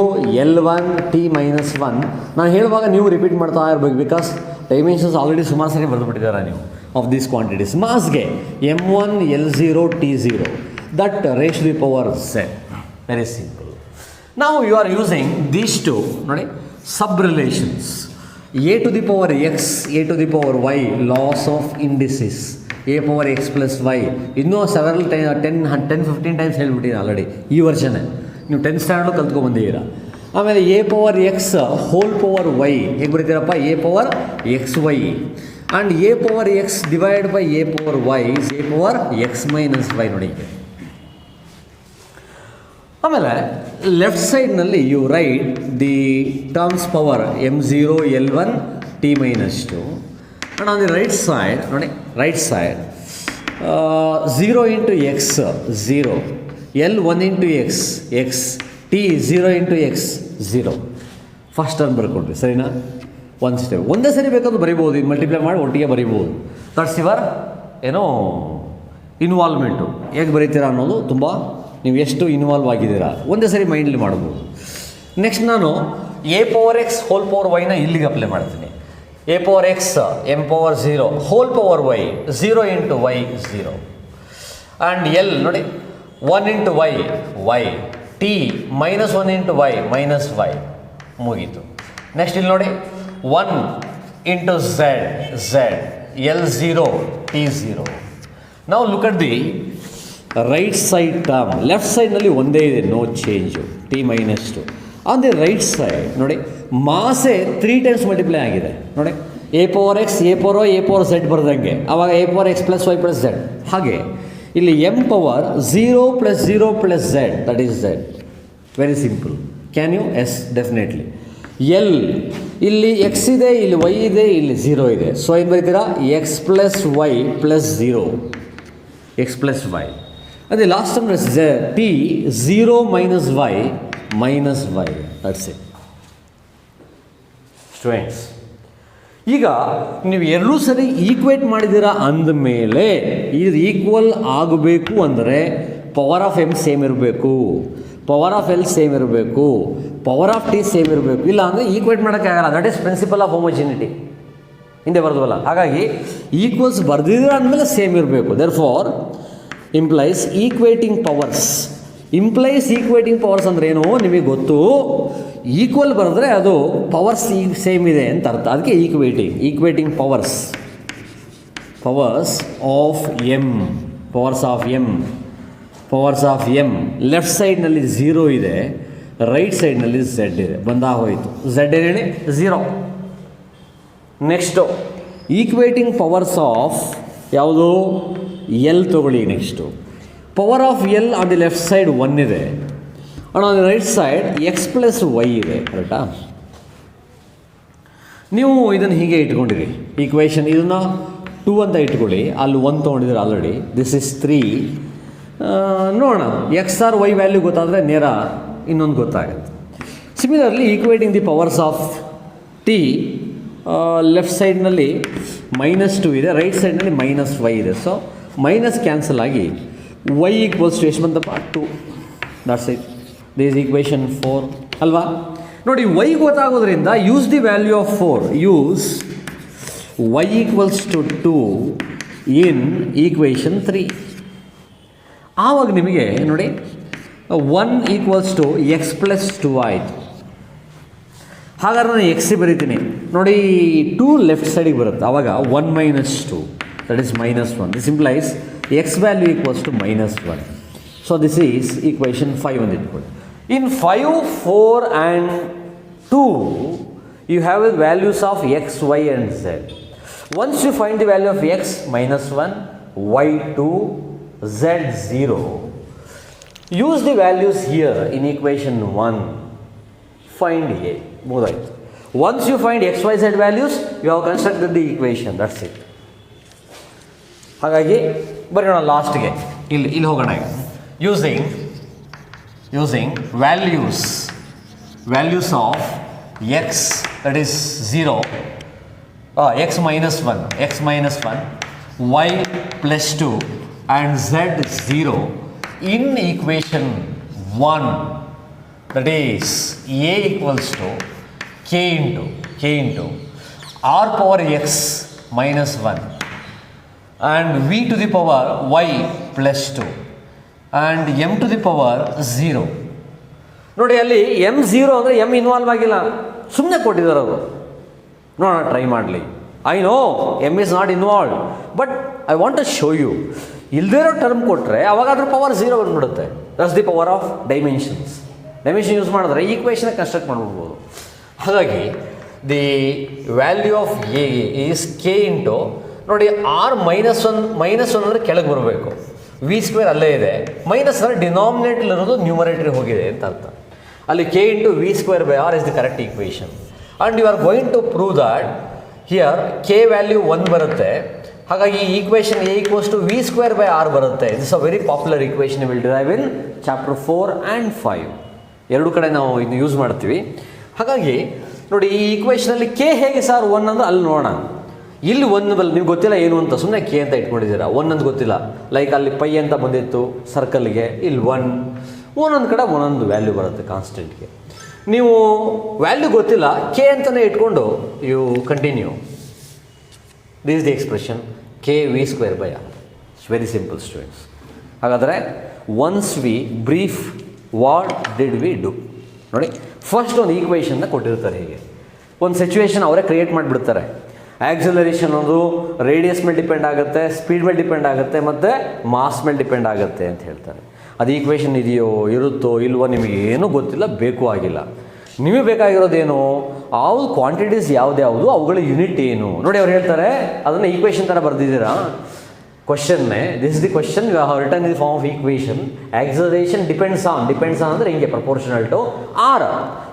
Speaker 1: L1 T -1. ನಾನು ಹೇಳುವಾಗ ನೀವು ರಿಪೀಟ್ ಮಾಡ್ತಾ ಇರಬೇಕು, ಬಿಕಾಸ್ ಡೈಮೆನ್ಷನ್ಸ್ ಆಲ್ರೆಡಿ ಸುಮಾರು ಸರಿ ಬರೆದುಬಿಟ್ಟಿದ್ದಾರೆ ನೀವು ಆಫ್ ದೀಸ್ ಕ್ವಾಂಟಿಟೀಸ್. ಮಾಸ್ಗೆ M1 L0 T0, that raised to the power z. Very simple. Now you are using these two ನೋಡಿ sub relations, a to the power x, a to the power y, laws of indices, a power x plus y. ಇನ್ನೂ ಸೆವೆರಲ್ 10-15 ಟೈಮ್ಸ್ ಹೇಳ್ಬಿಟ್ಟಿದ್ದೀನಿ ಆಲ್ರೆಡಿ. ಈ ವರ್ಷನೇ ನೀವು 10th ಸ್ಟ್ಯಾಂಡರ್ಡು ಕಲ್ತ್ಕೊಂಡ್ಬಂದಿದ್ದೀರಾ. ಆಮೇಲೆ a power x whole power y ಹೇಗೆ ಬರೀತೀರಪ್ಪ? a power x y. And a power x divide by a power y is a power x minus Y. ನೋಡಿ, ಆಮೇಲೆ ಲೆಫ್ಟ್ ಸೈಡ್ನಲ್ಲಿ you write the terms power M0 L1 T -2. And on the right side ನೋಡಿ, right side 0 into X 0, L1 into x x, T 0 into X 0. First term ಬರ್ಕೊಂಡ್ರಿ, ಸರಿನಾ? ಒಂದು ಸ್ಟೆಪ್ ಒಂದೇ ಸರಿ ಬೇಕಾದ್ರೂ ಬರಿಬೋದು, ಇದು ಮಲ್ಟಿಪ್ಲೈ ಮಾಡಿ ಒಟ್ಟಿಗೆ ಬರಿಬೋದು. ದಟ್ಸ್ ಯುವರ್ ಏನೋ ಇನ್ವಾಲ್ವ್ಮೆಂಟು. ಹೇಗೆ ಬರೀತೀರಾ ಅನ್ನೋದು ತುಂಬ, ನೀವು ಎಷ್ಟು ಇನ್ವಾಲ್ವ್ ಆಗಿದ್ದೀರಾ ಒಂದೇ ಸರಿ ಮೈಂಡ್ಲಿ ಮಾಡ್ಬೋದು. ನೆಕ್ಸ್ಟ್ ನಾನು a power x whole power ವೈನ ಇಲ್ಲಿಗೆ ಅಪ್ಲೈ ಮಾಡ್ತೀನಿ. a power x M power 0 whole power y 0 into y 0. And L ನೋಡಿ 1 into y y, T -1 into y minus y, ಮುಗೀತು. ನೆಕ್ಸ್ಟ್ ಇಲ್ಲಿ ನೋಡಿ 1 ಇಂಟು ಝೆಡ್ L0 T0. ನಾವು look at the right side term. Left ಸೈಡ್ನಲ್ಲಿ ಒಂದೇ ಇದೆ, no change, T -2. On the right side ನೋಡಿ, ಮಾಸೆ 3 ಟೈಮ್ಸ್ ಮಲ್ಟಿಪ್ಲೈ ಆಗಿದೆ. ನೋಡಿ a power x, a power y, a power z ಬರ್ದಂಗೆ, ಆವಾಗ a power x plus y plus z. ಹಾಗೆ ಇಲ್ಲಿ M power 0 + 0 + z, that is z. Very simple. Can you? Yes, definitely. L ಇಲ್ಲಿ ಎಕ್ಸ್ ಇದೆ, ಇಲ್ಲಿ ವೈ ಇದೆ, ಇಲ್ಲಿ 0 ಇದೆ. ಸೊ ಏನು ಬರೀತೀರಾ? X plus y plus 0, x plus y. ಅದೇ last term T 0 - y minus y. That's it students. ಈಗ ನೀವು ಎರಡೂ ಸರಿ ಈಕ್ವೇಟ್ ಮಾಡಿದ್ದೀರಾ ಅಂದಮೇಲೆ ಇದು ಈಕ್ವಲ್ ಆಗಬೇಕು ಅಂದರೆ ಪವರ್ ಆಫ್ M ಸೇಮ್ ಇರಬೇಕು, ಪವರ್ ಆಫ್ L ಸೇಮ್ ಇರಬೇಕು, ಪವರ್ ಆಫ್ T ಸೇಮ್ ಇರಬೇಕು. ಇಲ್ಲ ಅಂದರೆ ಈಕ್ವೇಟ್ ಮಾಡೋಕ್ಕಾಗಲ್ಲ. That is principle of homogeneity, ಹಿಂದೆ ಬರ್ದವಲ್ಲ. ಹಾಗಾಗಿ ಈಕ್ವಲ್ಸ್ ಬರ್ದಿದ್ದೀರ ಅಂದಮೇಲೆ ಸೇಮ್ ಇರಬೇಕು. Therefore implies equating powers implies equating powers ಅಂದ್ರೆ ಏನು ನಿಮಗೆ ಗೊತ್ತು. ಈಕ್ವಲ್ ಬರೆದ್ರೆ ಅದು ಪವರ್ಸ್ ಈಗ ಸೇಮ್ ಇದೆ ಅಂತ ಅರ್ಥ. ಅದಕ್ಕೆ equating powers of M left ಸೈಡ್ನಲ್ಲಿ 0 ಇದೆ, ರೈಟ್ ಸೈಡ್ನಲ್ಲಿ ಝೆಡ್ ಇದೆ. ಹೋಯಿತು ಝೆಡ್ ಏನು ಹೇಳಿ 0. ನೆಕ್ಸ್ಟು ಈಕ್ವೇಟಿಂಗ್ ಪವರ್ಸ್ ಆಫ್ ಯಾವುದು ಎಲ್ ತಗೊಳ್ಳಿ. Next power of L on the left side 1 ಇದೆ, on the right side X plus Y ಇದೆ. ಕರೆಕ್ಟಾ? ನೀವು ಇದನ್ನು ಹೀಗೆ ಇಟ್ಕೊಂಡಿರಿ ಈಕ್ವೇಷನ್, ಇದನ್ನು 2 ಅಂತ ಇಟ್ಕೊಳ್ಳಿ. ಅಲ್ಲಿ 1 ತೊಗೊಂಡಿದ್ರೆ ಆಲ್ರೆಡಿ. This is 3. ನೋಡೋಣ ಎಕ್ಸ್ ಆರ್ ವೈ ವ್ಯಾಲ್ಯೂ ಗೊತ್ತಾದರೆ ನೇರ ಇನ್ನೊಂದು ಗೊತ್ತಾಗುತ್ತೆ. Similarly equating the powers of T, left ಸೈಡ್ನಲ್ಲಿ -2 ಇದೆ, ರೈಟ್ ಸೈಡ್ನಲ್ಲಿ -y ಇದೆ. ಸೊ ಮೈನಸ್ ಕ್ಯಾನ್ಸಲ್ ಆಗಿ y ಈಕ್ವಲ್ಸ್ ಟು ಎಷ್ಟು ಬಂತಪ್ಪ 2. That's it. ದಿಸ್ ಈಕ್ವೇಷನ್ 4 ಅಲ್ವಾ? ನೋಡಿ y ಗೊತ್ತಾಗೋದ್ರಿಂದ use the value of 4. Use y equals to 2 in equation 3. ಆವಾಗ ನಿಮಗೆ ನೋಡಿ 1 ಈಕ್ವಲ್ಸ್ ಟು ಎಕ್ಸ್ ಪ್ಲಸ್ 2 ಆಯಿತು. ಹಾಗಾದ್ರೆ ನಾನು ಎಕ್ಸಿ ಬರೀತೀನಿ ನೋಡಿ. 2 ಲೆಫ್ಟ್ ಸೈಡಿಗೆ ಬರುತ್ತೆ, ಆವಾಗ 1 - 2 that is -1. This implies x value equals to -1. So this is equation 5 ಅಂತ ಇಟ್ಕೊಳ್ಳಿ. In 5, 4 and 2 you have the values of X, y and z. Once you find the value of x -1, Y 2, z 0, use the values here in equation 1, find a. ಮುಗಿದಾಯಿತು. Once you find x, Y, z values you have constructed the equation. That's it. ಹಾಗಾಗಿ ಬರೋಣ ಲಾಸ್ಟ್ಗೆ. ಇಲ್ಲಿ ಹೋಗೋಣ ಈಗ. Using values of X that is 0, X -1, Y +2 and Z 0 in equation 1, that is a equals to k into r power x -1 and v to the power y +2 and m to the power 0. ನೋಡಿ ಅಲ್ಲಿ m0 ಅಂದರೆ m ಇನ್ವಾಲ್ವ್ ಆಗಿಲ್ಲ, ಸುಮ್ಮನೆ ಕೊಟ್ಟಿದ್ದಾರೆ ಅವರು. ನೋಡೋಣ, ಟ್ರೈ ಮಾಡಲಿ. I know m is not involve, but I want to show you. ಇಲ್ಲದೇ ಇರೋ ಟರ್ಮ್ ಕೊಟ್ಟರೆ ಅವಾಗ ಅದ್ರ ಪವರ್ 0 ಬಂದ್ಬಿಡುತ್ತೆ. That's the power of dimensions. Dimension use ಮಾಡಿದ್ರೆ ಈಕ್ವೇಷನ್ ಕನ್ಸ್ಟ್ರಕ್ಟ್ ಮಾಡ್ಬಿಡ್ಬೋದು. ಹಾಗಾಗಿ the value of A is K into ನೋಡಿ r -1 ಅಂದರೆ ಕೆಳಗೆ ಬರಬೇಕು, v² ಅಲ್ಲೇ ಇದೆ, ಮೈನಸ್ ಅಂದರೆ ಡಿನಾಮಿನೇಟರ್ ನ್ಯೂಮರೇಟರ್ ಹೋಗಿದೆ ಅಂತ ಅರ್ಥ. ಅಲ್ಲಿ k into v²/r is the correct equation. And you are going to prove that here k value 1 ಬರುತ್ತೆ. ಹಾಗಾಗಿ equation a equals to v²/r ಬರುತ್ತೆ. This a very popular equation will derive in chapter 4 and 5. ಎರಡು ಕಡೆ ನಾವು ಇದನ್ನು ಯೂಸ್ ಮಾಡ್ತೀವಿ. ಹಾಗಾಗಿ ನೋಡಿ ಈ ಈಕ್ವೇಷನಲ್ಲಿ ಕೆ ಹೇಗೆ ಸರ್ 1 ಅಂದರೆ ಅಲ್ಲಿ ನೋಡೋಣ. ಇಲ್ಲಿ 1 ಬಲ್ ನಿಮ್ಗೆ ಗೊತ್ತಿಲ್ಲ ಏನು ಅಂತ ಸುಮ್ಮನೆ ಕೆ ಅಂತ ಇಟ್ಕೊಂಡಿದ್ದೀರಾ. 1 ಅಂತ ಗೊತ್ತಿಲ್ಲ, ಲೈಕ್ ಅಲ್ಲಿ ಪೈ ಅಂತ ಬಂದಿತ್ತು ಸರ್ಕಲ್ಗೆ, ಇಲ್ಲಿ 1 ಒಂದೊಂದು ಕಡೆ ಒಂದೊಂದು ವ್ಯಾಲ್ಯೂ ಬರುತ್ತೆ ಕಾನ್ಸ್ಟೆಂಟ್ಗೆ. ನೀವು ವ್ಯಾಲ್ಯೂ ಗೊತ್ತಿಲ್ಲ ಕೆ ಅಂತಲೇ ಇಟ್ಕೊಂಡು you continue. This is the expression k v²/r. It's very simple students. ಹಾಗಾದರೆ once we brief what did we do ನೋಡಿ. ಫಸ್ಟ್ ಒಂದು ಈಕ್ವೇಷನ್ನ ಕೊಟ್ಟಿರ್ತಾರೆ, ಹೀಗೆ ಒಂದು ಸಿಚುವೇಶನ್ ಅವರೇ ಕ್ರಿಯೇಟ್ ಮಾಡಿಬಿಡ್ತಾರೆ. ಆಕ್ಸಿಲರೇಷನ್ ಒಂದು ರೇಡಿಯಸ್ ಮೇಲೆ ಡಿಪೆಂಡ್ ಆಗುತ್ತೆ, ಸ್ಪೀಡ್ ಮೇಲೆ ಡಿಪೆಂಡ್ ಆಗುತ್ತೆ, ಮತ್ತು ಮಾಸ್ ಮೇಲೆ ಡಿಪೆಂಡ್ ಆಗುತ್ತೆ ಅಂತ ಹೇಳ್ತಾರೆ. ಅದು ಈಕ್ವೇಷನ್ ಇದೆಯೋ ಇರುತ್ತೋ ಇಲ್ವೋ ನಿಮಗೆ ಏನೂ ಗೊತ್ತಿಲ್ಲ, ಬೇಕು ಆಗಿಲ್ಲ. ನಿಮಗೆ ಬೇಕಾಗಿರೋದೇನು, ಯಾವುದು ಕ್ವಾಂಟಿಟೀಸ್ ಯಾವ್ದ್ಯಾವುದು, ಅವುಗಳ ಯೂನಿಟ್ ಏನು ನೋಡಿ. ಅವ್ರು ಹೇಳ್ತಾರೆ ಅದನ್ನು ಈಕ್ವೇಷನ್ ಥರ ಬರೆದಿದ್ದೀರಾ ಕ್ವಶನ್ನೇ. This is the question you have written in the form of equation. Acceleration depends on ಅಂದರೆ ಹಿಂಗೆ ಪ್ರಪೋರ್ಷನಲ್ ಟು ಆರ್.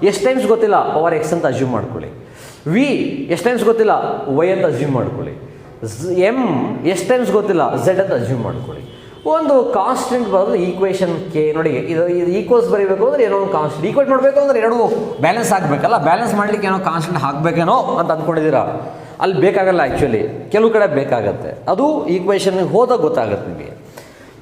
Speaker 1: ಎಷ್ಟು ಟೈಮ್ಸ್ ಗೊತ್ತಿಲ್ಲ ಪವರ್ ಎಕ್ಸ್ ಅಂತ ಅಸ್ಯೂಮ್ ಮಾಡ್ಕೊಳ್ಳಿ. ವಿ ಎಷ್ಟು ಟೈಮ್ಸ್ ಗೊತ್ತಿಲ್ಲ ವೈ ಅಂತ ಅಸ್ಯೂಮ್ ಮಾಡ್ಕೊಳ್ಳಿ. ಎಮ್ ಎಷ್ಟು ಟೈಮ್ಸ್ ಗೊತ್ತಿಲ್ಲ ಝೆಡ್ ಅಂತ ಅಸ್ಯೂಮ್ ಮಾಡ್ಕೊಳ್ಳಿ. ಒಂದು ಕಾನ್ಸ್ಟೆಂಟ್ ಬರೋದು ಈಕ್ವೇಷನ್ ಕೆ ನೋಡಿ. ಇದು ಈಕ್ವಲ್ಸ್ ಬರೀಬೇಕು ಅಂದರೆ ಏನೋ ಒಂದು ಕಾನ್ಸ್ಟೆಂಟ್, ಈಕ್ವೇಟ್ ಮಾಡಬೇಕು ಅಂದರೆ ಎರಡು ಬ್ಯಾಲೆನ್ಸ್ ಆಗಬೇಕಲ್ಲ. ಬ್ಯಾಲೆನ್ಸ್ ಮಾಡಲಿಕ್ಕೆ ಏನೋ ಕಾನ್ಸ್ಟೆಂಟ್ ಹಾಕಬೇಕೇನೋ ಅಂತ ಅಂದ್ಕೊಂಡಿದ್ದೀರಾ. ಅಲ್ಲಿ ಬೇಕಾಗಲ್ಲ, ಆ್ಯಕ್ಚುಲಿ ಕೆಲವು ಕಡೆ ಬೇಕಾಗತ್ತೆ. ಅದು ಈಕ್ವೇಷನ್ಗೆ ಹೋದಾಗ ಗೊತ್ತಾಗುತ್ತೆ ನಿಮಗೆ.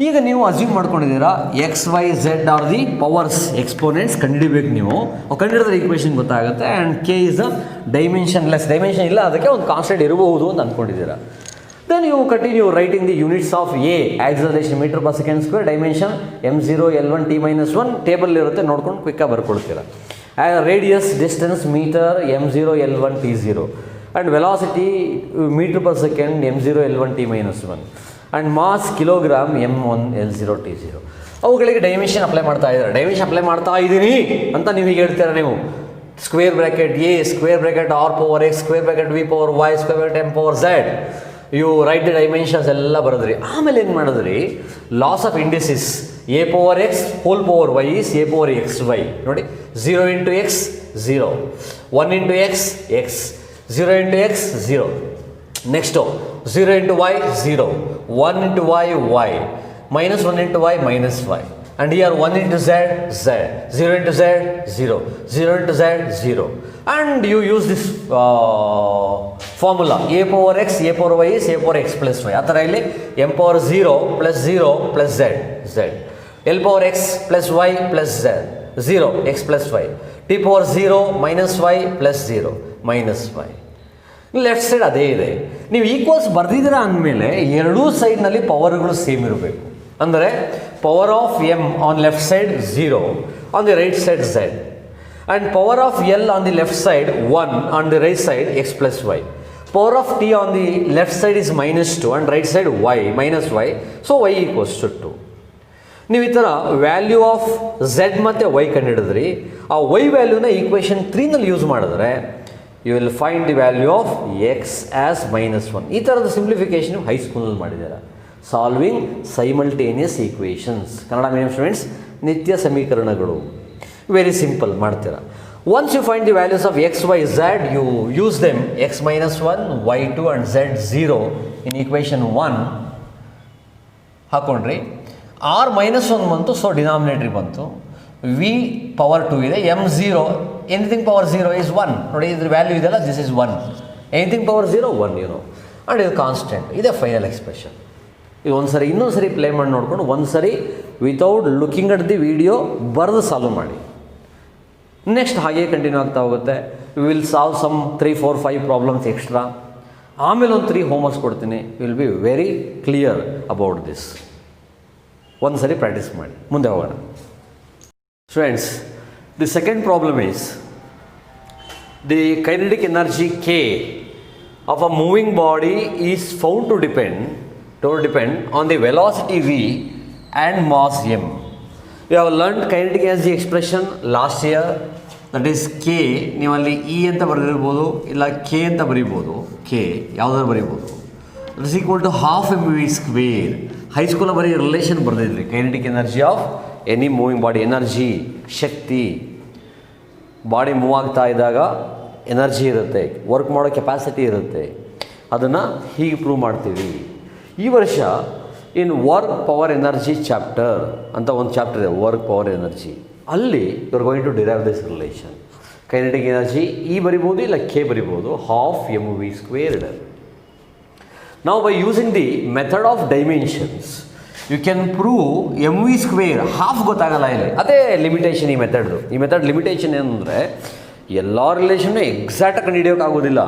Speaker 1: ಈಗ ನೀವು ಅಸ್ಯೂಮ್ ಮಾಡ್ಕೊಂಡಿದ್ದೀರಾ x Y z are the powers exponents ಕಂಡುಹಿಡಿಬೇಕು ನೀವು. ಕಂಡುಹಿಡಿದ್ರೆ ಈಕ್ವೇಷನ್ ಗೊತ್ತಾಗುತ್ತೆ. And k is a dimensionless, dimension ಇಲ್ಲ, ಅದಕ್ಕೆ ಒಂದು ಕಾನ್ಸ್ಟೆಂಟ್ ಇರಬಹುದು ಅಂತ ಅಂದ್ಕೊಂಡಿದ್ದೀರಾ. Then you continue writing the units of A, acceleration meter per second square, dimension m0 l1 t minus 1, table ಇರುತ್ತೆ ನೋಡ್ಕೊಂಡು ಕ್ವಿಕ್ಕಾಗಿ ಬರ್ಕೊಳ್ತೀರ. Radius distance metre m0 l1 t0 and velocity meter per second m0 l1 t minus 1 and mass kilogram m1 l0 t0. ಅವುಗಳಿಗೆ ಡೈಮೆನ್ಷನ್ ಅಪ್ಲೈ ಮಾಡ್ತಾ ಇದ್ದಾರೆ. ಡೈಮೆನ್ಷನ್ ಅಪ್ಲೈ ಮಾಡ್ತಾ ಇದ್ದೀನಿ ಅಂತ ನೀವು ಹೀಗೆ ಹೇಳ್ತೀರ. ನೀವು square bracket a, square bracket r power x, square bracket v power y, square bracket m power z, you write the dimensions ಎಲ್ಲ ಬರೆದ್ರಿ. ಆಮೇಲೆ ಏನು ಮಾಡಿದ್ರಿ, law of indices a power x whole power y is a power x y. ನೋಡಿ 0 into X 0, 1 into x x, 0 into X 0. Next 0 into y 0, 1 into y y, minus 1 into y minus y, and here 1 into z z, 0 into z 0, 0 into z 0, and you use this formula a power x a power y is a power x plus y. ಆ ಥರ ಇಲ್ಲಿ m power 0 plus 0 plus z z, l power x plus y plus z 0 x plus y, t power 0 minus y plus 0 minus y. Left side ಅದೇ ಇದೆ. ನೀವು ಈಕ್ವಲ್ಸ್ ಬರ್ದಿದ್ದೀರಾ ಅಂದಮೇಲೆ ಎರಡೂ ಸೈಡ್ನಲ್ಲಿ ಪವರ್ಗಳು ಸೇಮ್ ಇರಬೇಕು. ಅಂದರೆ power of M on left side 0, on the right side z, and power of L on the left side 1, on the right side X plus Y. Power of T on the left side is -2 and right side y minus y, so y equals to 2. ನೀವು ಈ ಥರ ವ್ಯಾಲ್ಯೂ ಆಫ್ z ಮತ್ತು y ಕಂಡುಹಿಡಿದ್ರಿ. ಆ y ವ್ಯಾಲ್ಯೂನ ಈಕ್ವೇಷನ್ 3ನಲ್ಲಿ ಯೂಸ್ ಮಾಡಿದ್ರೆ you will find the value of X as -1. ಈ ಥರದ ಸಿಂಪ್ಲಿಫಿಕೇಶನ್ ಹೈಸ್ಕೂಲಲ್ಲಿ ಮಾಡಿದ್ದಾರೆ. Solving simultaneous equations, Kannada medium students, ನಿತ್ಯ ಸಮೀಕರಣಗಳು. ವೆರಿ ಸಿಂಪಲ್ ಮಾಡ್ತೀರಾ. Once you find the values of X Y Z, you use them x -1 y2 and z 0 in equation 1 ಹಾಕೊಂಡ್ರಿ. r -1 ಬಂತು, ಸೊ ಡಿನಾಮಿನೇಟ್ರಿ ಬಂತು. v ಪವರ್ 2 ಇದೆ, m0 ಎನಿಥಿಂಗ್ ಪವರ್ 0 ಇಸ್ 1. ನೋಡಿ ಇದ್ರ ವ್ಯಾಲ್ಯೂ ಇದೆಲ್ಲ, this is 1. Anything power 0 1, you know, and ಇದು ಕಾನ್ಸ್ಟೆಂಟ್. ಇದೇ ಫೈನಲ್ ಎಕ್ಸ್ಪ್ರೆಷನ್. ಇದು ಒಂದು ಸರಿ ಇನ್ನೊಂದು ಸರಿ ಪ್ಲೇ ಮಾಡಿ ನೋಡ್ಕೊಂಡು ಒಂದು ಸರಿ without looking at the video ಬರೆದು ಸಾಲ್ವ್ ಮಾಡಿ. ನೆಕ್ಸ್ಟ್ ಹಾಗೆ ಕಂಟಿನ್ಯೂ ಆಗ್ತಾ ಹೋಗುತ್ತೆ. We will solve some 3, 4, 5 problems extra. ಆಮೇಲೆ ಒಂದು 3 ಹೋಮ್ವರ್ಕ್ಸ್ ಕೊಡ್ತೀನಿ. Will be very clear about this. ಒಂದು ಸರಿ ಪ್ರಾಕ್ಟೀಸ್ ಮಾಡಿ, ಮುಂದೆ ಹೋಗೋಣ. Students, the second problem is the kinetic energy K of a moving body is found to depend on the velocity v and mass m. We have learned kinetic energy expression last year, that is K. ನೀವು ಅಲ್ಲಿ E ಅಂತ ಬರೆದಿರ್ಬೋದು, ಇಲ್ಲ K ಅಂತ ಬರೀಬೋದು. K ಯಾವುದಾದ್ರು ಬರೀಬೋದು. That is equal to half mv square. ಹೈಸ್ಕೂಲಲ್ಲಿ ಬರೀ ರಿಲೇಷನ್ ಬರೆದಿದ್ರಿ. Kinetic energy of any moving body, energy ಶಕ್ತಿ. ಬಾಡಿ ಮೂವ್ ಆಗ್ತಾ ಇದ್ದಾಗ ಎನರ್ಜಿ ಇರುತ್ತೆ, ವರ್ಕ್ ಮಾಡೋ ಕೆಪಾಸಿಟಿ ಇರುತ್ತೆ. ಅದನ್ನು ಹೀಗೆ ಪ್ರೂವ್ ಮಾಡ್ತೀವಿ. ಈ ವರ್ಷ in work power energy chapter ಅಂತ ಒಂದು ಚಾಪ್ಟರ್ ಇದೆ, ವರ್ಕ್ ಪವರ್ ಎನರ್ಜಿ. ಅಲ್ಲಿ you are going to derive this relation. Kinetic energy E ಬರಿಬೋದು, ಇಲ್ಲ K ಬರಿಬೋದು, ಹಾಫ್ mv ಸ್ಕ್ವೇರ್ಡ್. ನಾವು by using the method of dimensions you can prove mv square. Half ಗೊತ್ತಾಗಲ್ಲ ಇಲ್ಲಿ, ಅದೇ ಲಿಮಿಟೇಷನ್ ಈ ಮೆಥಡ್ದು. ಈ ಮೆಥಡ್ ಲಿಮಿಟೇಷನ್ ಏನಂದರೆ ಎಲ್ಲ ರಿಲೇಷನ್ನು ಎಕ್ಸಾಕ್ಟಾಗಿ ಕಂಡುಹಿಡಿಯೋಕ್ಕಾಗೋದಿಲ್ಲ.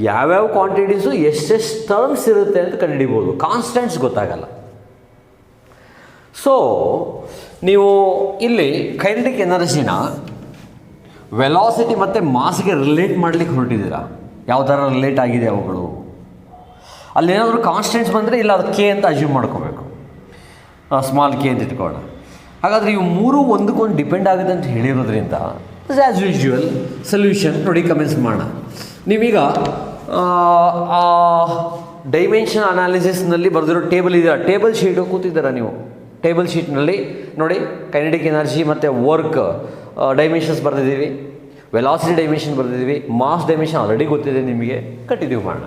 Speaker 1: ಯಾವ್ಯಾವ ಕ್ವಾಂಟಿಟೀಸು ಎಷ್ಟೆಷ್ಟು ಟರ್ಮ್ಸ್ ಇರುತ್ತೆ ಅಂತ ಕಂಡುಹಿಡಿಬೋದು, ಕಾನ್ಸ್ಟೆಂಟ್ಸ್ ಗೊತ್ತಾಗಲ್ಲ. ಸೊ ನೀವು ಇಲ್ಲಿ ಕೈನೆಟಿಕ್ ಎನರ್ಜಿನ ವೆಲಾಸಿಟಿ ಮತ್ತು ಮಾಸ್ಗೆ ರಿಲೇಟ್ ಮಾಡಲಿಕ್ಕೆ ಹೊರಟಿದ್ದೀರಾ. ಯಾವ ಥರ ರಿಲೇಟ್ ಆಗಿದೆ ಅವುಗಳು, ಅಲ್ಲೇನಾದರೂ ಕಾನ್ಸ್ಟೆಂಟ್ಸ್ ಬಂದರೆ ಇಲ್ಲ ಅದು K ಅಂತ ಅಸ್ಯೂಮ್ ಮಾಡ್ಕೋಬೇಕು, ಸ್ಮಾಲ್ K ಅಂತ ಇಟ್ಕೊಳ್ಳೋಣ. ಹಾಗಾದರೆ ಇವು ಮೂರು ಒಂದಕ್ಕೊಂದು ಡಿಪೆಂಡ್ ಆಗುತ್ತೆ ಅಂತ ಹೇಳಿರೋದ್ರಿಂದ ಆ್ಯಸ್ ಯೂಶ್ವಲ್ ಸೊಲ್ಯೂಷನ್ ನೋಡಿ ಕಮೆಂಟ್ಸ್ ಮಾಡೋಣ. ನೀವೀಗ ಆ ಡೈಮೆನ್ಷನ್ ಅನಾಲಿಸಿಸ್ನಲ್ಲಿ ಬರೆದಿರೋ ಟೇಬಲ್ ಇದೆಯಾ, ಟೇಬಲ್ ಶೀಟು ಕೂತಿದ್ದೀರಾ ನೀವು. ಟೇಬಲ್ ಶೀಟ್ನಲ್ಲಿ ನೋಡಿ ಕೈನೆಟಿಕ್ ಎನರ್ಜಿ ಮತ್ತು ವರ್ಕ್ ಡೈಮೆನ್ಷನ್ಸ್ ಬರೆದಿದ್ದೀವಿ, ವೆಲಾಸಿಟಿ ಡೈಮೆನ್ಷನ್ ಬರೆದಿದ್ದೀವಿ, ಮಾಸ್ ಡೈಮೆನ್ಷನ್ ಆಲ್ರೆಡಿ ಗೊತ್ತಿದೆ ನಿಮಗೆ. ಕಂಟಿನ್ಯೂ ಮಾಡೋಣ.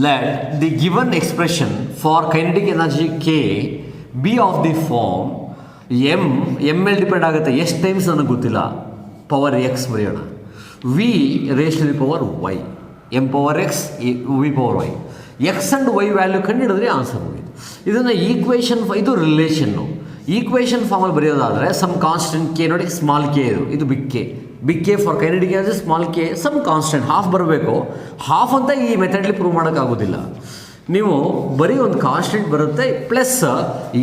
Speaker 1: Let the given expression for kinetic energy K be of the form m ಮೇಲೆ ಡಿಪೆಂಡ್ ಆಗುತ್ತೆ. ಎಷ್ಟು ಟೈಮ್ಸ್ ನನಗೆ ಗೊತ್ತಿಲ್ಲ, ಪವರ್ ಎಕ್ಸ್ ಬರೆಯೋಣ. V raise to the power y, m power x v power y. X and y value ಕಂಡುಹಿಡಿದ್ರೆ ಆನ್ಸರ್ ಮುಗಿತು. ಇದನ್ನು ಈಕ್ವೇಷನ್, ಇದು ರಿಲೇಷನ್ನು. ಈಕ್ವೇಷನ್ ಫಾರ್ಮಲ್ಲಿ ಬರೆಯೋದಾದರೆ ಸಮ್ ಕಾನ್ಸ್ಟೆಂಟ್ K ನೋಡಿ, ಸ್ಮಾಲ್ K ಇದು big K, big K for kinetic energy, small K some constant half ಬರಬೇಕು. ಹಾಫ್ ಅಂತ ಈ ಮೆಥಡ್ಲಿ ಪ್ರೂವ್ ಮಾಡೋಕ್ಕಾಗೋದಿಲ್ಲ. ನೀವು ಬರೀ ಒಂದು ಕಾನ್ಸ್ಟೆಂಟ್ ಬರುತ್ತೆ ಪ್ಲಸ್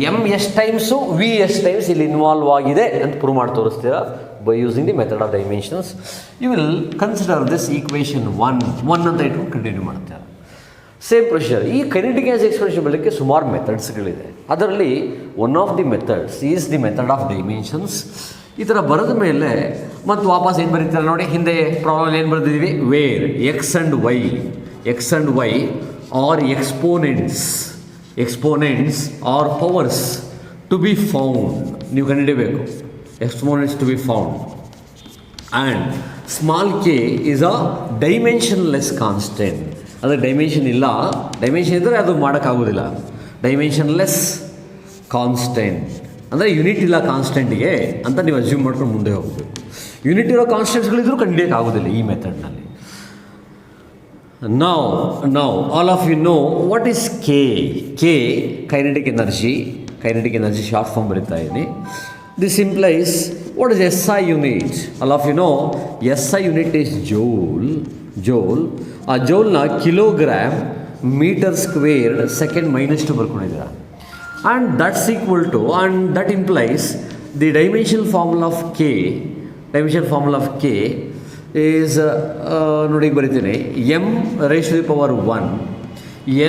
Speaker 1: ಎಮ್ ಎಷ್ಟು ಟೈಮ್ಸು ವಿ ಎಷ್ಟು ಟೈಮ್ಸ್ ಇಲ್ಲಿ ಇನ್ವಾಲ್ವ್ ಆಗಿದೆ ಅಂತ ಪ್ರೂವ್ ಮಾಡಿ ತೋರಿಸ್ತೀರಾ by using the method of dimensions. You will consider this equation one ಅಂತ ಇಟ್ಕೊಂಡು ಕಂಟಿನ್ಯೂ ಮಾಡ್ತಾರೆ. Same procedure. ಈ ಕೈನೆಟಿಕ್ ಎನರ್ಜಿ ಎಕ್ಸ್ಪ್ರೆಷನ್ ಬರಲಿಕ್ಕೆ ಸುಮಾರು ಮೆಥಡ್ಸ್ಗಳಿದೆ. ಅದರಲ್ಲಿ one of the methods is the method of dimensions. ಈ ಥರ ಬರೆದ ಮೇಲೆ ಮತ್ತು ವಾಪಸ್ ಏನು ಬರೀತಾರೆ ನೋಡಿ, ಹಿಂದೆ ಪ್ರಾಬ್ಲಮ್ ಏನು ಬರೆದಿದ್ದೀವಿ, where X and Y are exponents R powers to be found. ನೀವು ಕಂಡುಹಿಡಿಯಬೇಕು exponents to be found. And small K is a dimensionless constant. ಅದು ಡೈಮೆನ್ಷನ್ ಇಲ್ಲ, ಡೈಮೆನ್ಷನ್ ಇದ್ದರೆ ಅದು ಮಾಡೋಕ್ಕಾಗೋದಿಲ್ಲ. ಡೈಮೆನ್ಷನ್ಲೆಸ್ ಕಾನ್ಸ್ಟೆಂಟ್ ಅಂದರೆ ಯೂನಿಟ್ ಇಲ್ಲ ಕಾನ್ಸ್ಟೆಂಟಿಗೆ ಅಂತ ನೀವು ಅಸ್ಯೂಮ್ ಮಾಡ್ಕೊಂಡು ಮುಂದೆ ಹೋಗಬೇಕು. ಯೂನಿಟ್ ಇರೋ ಕಾನ್ಸ್ಟೆಂಟ್ಸ್ಗಳಿದ್ರೂ ಕಂಡುಹಿಡಿಯೋಕ್ಕಾಗೋದಿಲ್ಲ ಈ ಮೆಥಡ್ನಲ್ಲಿ. Now all of you know what is K. K kinetic energy short form ಬರೀತಾ ಇದ್ದೀನಿ. This implies what is SI unit. All of you know SI unit is joule. ಆ ಜೋಲ್ನ ಕಿಲೋಗ್ರಾಮ್ ಮೀಟರ್ ಸ್ಕ್ವೇರ್ಡ್ ಸೆಕೆಂಡ್ -2 ಬರ್ಕೊಂಡಿದ್ದೀರಾ. And that's equal to, and that implies the dimensional formula of K is ನೋಡಿ ಬರಿತೀನಿ, m raised to the power 1,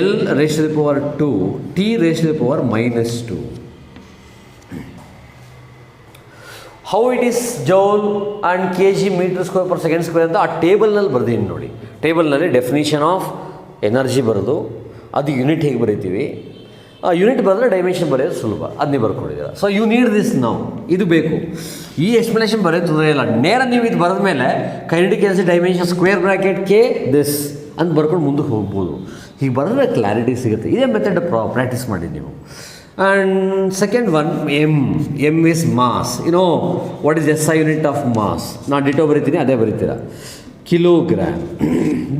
Speaker 1: L raised to the power 2, T raised to the power -2. How it is joule and kg meter square per second square ಅಂತ ಆ ಟೇಬಲ್ನಲ್ಲಿ ಬರ್ದೀನಿ ನೋಡಿ. ಟೇಬಲ್ನಲ್ಲಿ ಡೆಫಿನಿಷನ್ ಆಫ್ ಎನರ್ಜಿ ಬರೋದು, ಅದು ಯೂನಿಟ್ ಹೇಗೆ ಬರೀತೀವಿ, ಯೂನಿಟ್ ಬರೆದ್ರೆ ಡೈಮೆನ್ಷನ್ ಬರೆಯೋದು ಸುಲಭ, ಅದನ್ನೇ ಬರ್ಕೊಂಡಿದ್ದೀರ. ಸೊ ಯು ನೀಡ್ ದಿಸ್ ನಾವು, ಇದು ಬೇಕು. ಈ ಎಕ್ಸ್ಪ್ಲನೇಷನ್ ಬರೆಯೋದು ತೊಂದರೆ ಇಲ್ಲ. ನೇರ ನೀವು ಇದು ಬರೆದ ಮೇಲೆ kinetic energy dimension square bracket K this ಅಂತ ಬರ್ಕೊಂಡು ಮುಂದಕ್ಕೆ ಹೋಗ್ಬೋದು. ಹೀಗೆ ಬರೆದ್ರೆ ಕ್ಲಾರಿಟಿ ಸಿಗುತ್ತೆ. ಇದೇ ಮೆಥಡ್ ಪ್ರಾಕ್ಟೀಸ್ ಮಾಡಿ ನೀವು. And second one M is mass. What is SI unit of mass? ನಾನು ಡಿಟೋ ಬರಿತೀನಿ, ಅದೇ ಬರಿತೀರಾ, kilogram.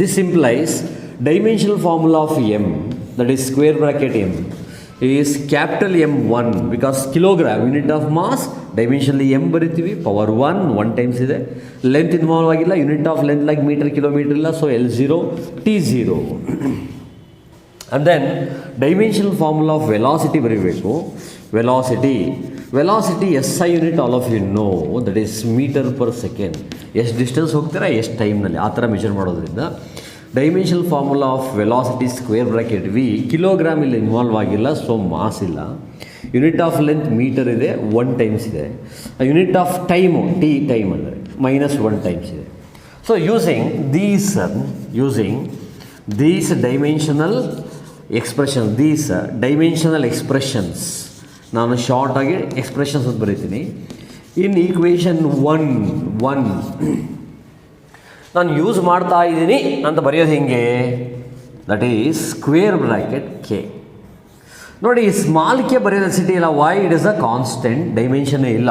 Speaker 1: This implies dimensional formula of m, that is square bracket m is capital M1 because kilogram unit of mass, dimensionally m ಬರಿತೀವಿ, power 1 times ಇದೆ, ಲೆಂತ್ ಇನ್ವಾಲ್ವ್ ಆಗಿಲ್ಲ, unit of length like meter kilometer ಇಲ್ಲ, so L0 T0. and then dimensional formula of velocity ಬರೀಬೇಕು. velocity SI unit all of you know, that is meter per second. ಎಷ್ಟು ಡಿಸ್ಟೆನ್ಸ್ ಹೋಗ್ತೀರಾ ಎಷ್ಟು ಟೈಮ್ನಲ್ಲಿ ಆ ಥರ ಮೆಜರ್ ಮಾಡೋದ್ರಿಂದ dimensional formula of velocity square bracket V, kilogram ಇಲ್ಲಿ ಇನ್ವಾಲ್ವ್ ಆಗಿಲ್ಲ, ಸೊ ಮಾಸ್ ಇಲ್ಲ. ಯೂನಿಟ್ ಆಫ್ ಲೆಂತ್ ಮೀಟರ್ ಇದೆ, 1 ಟೈಮ್ಸ್ ಇದೆ. Unit of time T time ಅಂದರೆ -1 ಟೈಮ್ಸ್ ಇದೆ. So using these dimensional expressions ನಾನು ಶಾರ್ಟಾಗಿ ಎಕ್ಸ್ಪ್ರೆಷನ್ಸ್ ಅಂತ ಬರೀತೀನಿ. ಇನ್ ಈಕ್ವೇಷನ್ 1 ನಾನು ಯೂಸ್ ಮಾಡ್ತಾ ಇದ್ದೀನಿ ಅಂತ ಬರೆಯೋದು ಹಿಂಗೆ, that is square bracket K. ನೋಡಿ, ಸ್ಮಾಲ್ ಕೆ ಬರೆಯೋದು ಸಿಟಿ ಇಲ್ಲ, why it is a constant, ಡೈಮೆನ್ಷನ್ನೇ ಇಲ್ಲ.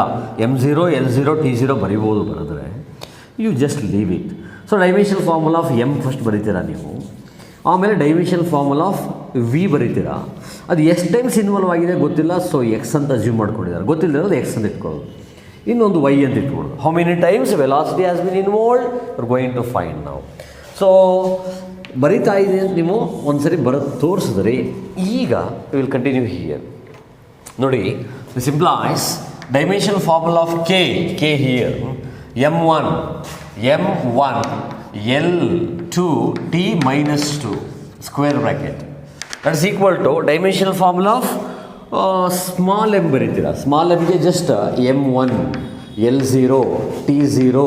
Speaker 1: M0 L0 T0 ಬರಿಬೋದು ಬರೆದ್ರೆ, you just leave it. So dimensional formula of M first ಬರೀತೀರಾ ನೀವು, ಆಮೇಲೆ ಡೈಮೆನ್ಷನಲ್ ಫಾರ್ಮುಲಾ ಆಫ್ ವಿ ಬರೀತೀರಾ. ಅದು ಎಷ್ಟು ಟೈಮ್ಸ್ ಇನ್ವಾಲ್ವ್ ಆಗಿದೆ ಗೊತ್ತಿಲ್ಲ, ಸೊ ಎಕ್ಸ್ ಅಂತ ಅಸ್ಯೂಮ್ ಮಾಡ್ಕೊಂಡಿದ್ದಾರೆ. ಗೊತ್ತಿಲ್ಲದಿರೋದು ಎಕ್ಸ್ ಅಂತ ಇಟ್ಕೊಳ್ಳೋದು, ಇನ್ನೊಂದು ವೈ ಅಂತ ಇಟ್ಕೊಳ್ಳೋದು. How many times velocity has been involved you are going to find ನಾವು. ಸೊ ಬರಿತಾ ಇದೆ ಅಂತ ನೀವು ಒಂದ್ಸರಿ ಬರೋದು ತೋರಿಸಿದ್ರಿ. ಈಗ ವಿಲ್ ಕಂಟಿನ್ಯೂ ಹಿಯರ್. ನೋಡಿ, this implies dimensional formula of K here M1 L2 T-2 square bracket, that is equal to dimensional formula of small M ಬರೀತೀರಾ. ಸ್ಮಾಲ್ ಎಮ್ಗೆ just M1 L0 T0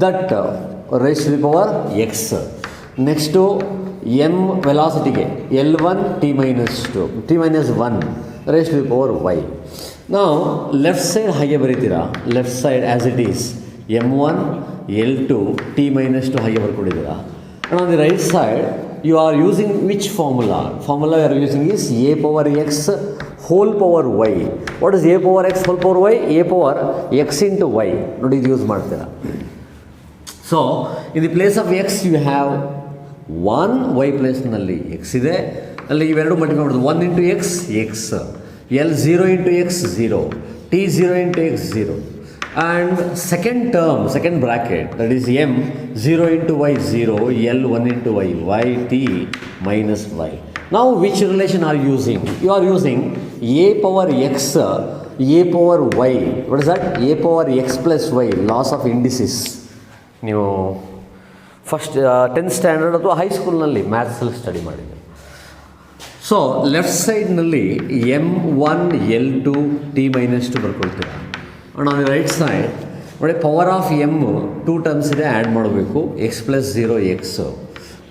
Speaker 1: that raise to the power X. Next M ವೆಲಾಸಿಟಿಗೆ L1 T-2 T-1 rice to the power Y. ನಾವು ಲೆಫ್ಟ್ ಸೈಡ್ ಹಾಗೆ ಬರೀತೀರಾ, left side as it is M1 L2 T-2 ಹಾಗೆ ಬರ್ಕೊಂಡಿದ್ದೀರಾ. And on the right side you are using which formula you are using is a power x whole power y. What is a power x whole power y? a power x into y. ನೋಡಿ, ಇದು ಯೂಸ್ ಮಾಡ್ತೀರಾ. So in the place of X you have 1, y ಪ್ಲೇಸ್ನಲ್ಲಿ ಎಕ್ಸ್ ಇದೆ, ಅಲ್ಲಿ ಇವೆರಡು ಮಲ್ಟಿಪ್ಲೈ ಮಾಡೋದು. 1 into X, L0 into X 0, T0 into X 0, and second bracket, that is m 0 into y 0, l 1 into y, y t minus y. Now which relation are you using? You are using a power x, a power y. What is that? A power x plus y, laws of indices. ನೀವು ಫಸ್ಟ್ 10th ಸ್ಟ್ಯಾಂಡರ್ಡ್ ಅಥವಾ ಹೈಸ್ಕೂಲ್ನಲ್ಲಿ ಮ್ಯಾಥ್ಸಲ್ಲಿ ಸ್ಟಡಿ ಮಾಡಿದೆ. ಸೊ ಲೆಫ್ಟ್ ಸೈಡ್ನಲ್ಲಿ m1 l2 t minus 2 ಬರ್ಕೊಳ್ತೀರಾ. And on the right side ನೋಡಿ ಪವರ್ ಆಫ್ ಎಮ್ 2 ಟರ್ಮ್ಸ್ ಇದೆ, ಆ್ಯಡ್ ಮಾಡಬೇಕು. X plus 0 X,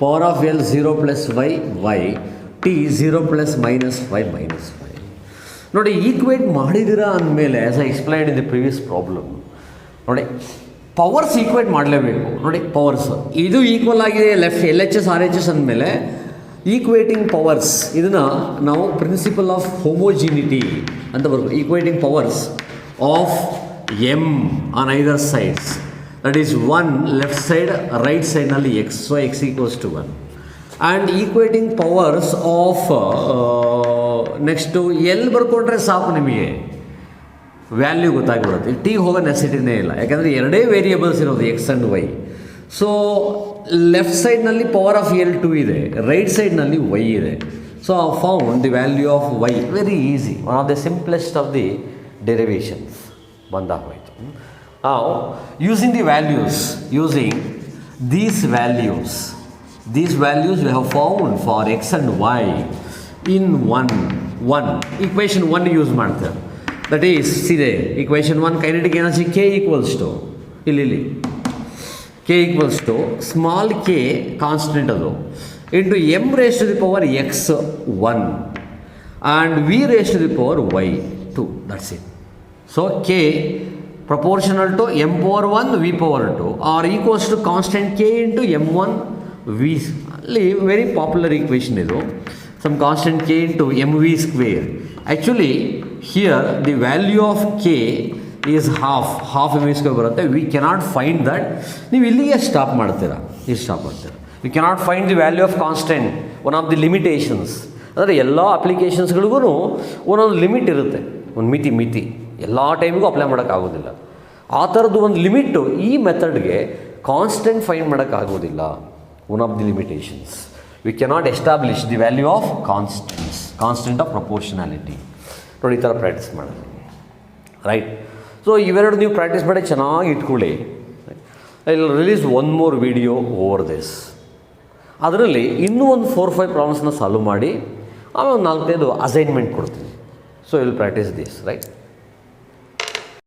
Speaker 1: power of L 0 plus Y Y, T 0 plus minus Y minus Y. ನೋಡಿ ಈಕ್ವೇಟ್ ಮಾಡಿದ್ದೀರಾ ಅಂದಮೇಲೆ as I explained in the previous problem, ನೋಡಿ ಪವರ್ಸ್ ಈಕ್ವೇಟ್ ಮಾಡಲೇಬೇಕು. ನೋಡಿ ಪವರ್ಸ್ ಇದು ಈಕ್ವಲ್ ಆಗಿದೆ left L H S R H S ಅಂದಮೇಲೆ ಈಕ್ವೇಟಿಂಗ್ ಪವರ್ಸ್ ಇದನ್ನು ನಾವು ಪ್ರಿನ್ಸಿಪಲ್ ಆಫ್ ಹೋಮೋಜಿನಿಟಿ ಅಂತ ಬರ್ಬೋದು. Equating powers of m on either sides, that is 1 left side right side ನಲ್ಲಿ x, so x equals to 1, and equating powers of next l ಬರ್ಕೊಂಡ್ರೆ ಸಾಕು, ನಿಮಗೆ ವ್ಯಾಲ್ಯೂ ಗೊತ್ತಾಗ್ಬಿಡುತ್ತೆ. ಟಿ ಹೋಗೋ ನೆಸಿಟಿನೇ ಇಲ್ಲ, ಯಾಕಂದರೆ ಎರಡೇ ವೇರಿಯೇಬಲ್ಸ್ ಇರೋದು X and Y. So left ಸೈಡ್ನಲ್ಲಿ ಪವರ್ ಆಫ್ ಎಲ್ 2 ಇದೆ, ರೈಟ್ ಸೈಡ್ನಲ್ಲಿ ವೈ ಇದೆ. So I found the value of Y very easy, one of the simplest of the derivations ಬಂದಾಗೋಯ್ತು. Now using the values, using these values we have found for x and y in 1 equation 1 use ಮಾಡ್ತಾರೆ. that is see the equation 1 kinetic energy k equals to ಇಲ್ಲಿ k equals to small k constant ಅದು into m raised to the power x 1 and v raised to the power y 2, that's it. So k proportional to m power 1 v power 2 or equals to constant k into m1 v. Very popular equation ಇದು, some constant k into mv square. Actually here the value of k is half mv square ಬರುತ್ತೆ. We cannot find that. ನೀವು ಇಲ್ಲಿಗೆ ಸ್ಟಾಪ್ ಮಾಡ್ತೀರಾ, we cannot find the value of constant, one of the limitations. ಅಂದರೆ ಎಲ್ಲ ಅಪ್ಲಿಕೇಶನ್ಸ್ಗಳಿಗೂ ಒಂದೊಂದು ಲಿಮಿಟ್ ಇರುತ್ತೆ, ಒಂದು ಮಿತಿ ಎಲ್ಲ ಟೈಮಿಗೂ ಅಪ್ಲೈ ಮಾಡೋಕ್ಕಾಗೋದಿಲ್ಲ. ಆ ಥರದ್ದು ಒಂದು ಲಿಮಿಟ್ಟು ಈ ಮೆಥಡ್ಗೆ ಕಾನ್ಸ್ಟೆಂಟ್ ಫೈಂಡ್ ಮಾಡೋಕ್ಕಾಗೋದಿಲ್ಲ. One of the limitations, we cannot establish the value of constant of proportionality. ನೋಡಿ ಈ ಥರ ಪ್ರಾಕ್ಟೀಸ್ ಮಾಡೋದು, ರೈಟ್. ಸೊ ಇವೆರಡು ನೀವು ಪ್ರಾಕ್ಟೀಸ್ ಮಾಡಿ ಚೆನ್ನಾಗಿ ಇಟ್ಕೊಳ್ಳಿ. I will release one more video over this. ಅದರಲ್ಲಿ ಇನ್ನೂ ಒಂದು 4-5 ಪ್ರಾಬ್ಲಮ್ಸ್ನ ಸಾಲ್ವ್ ಮಾಡಿ ಆಮೇಲೆ ಒಂದು 4-5 ಅಸೈನ್ಮೆಂಟ್ ಕೊಡ್ತೀನಿ. So will practice this, right.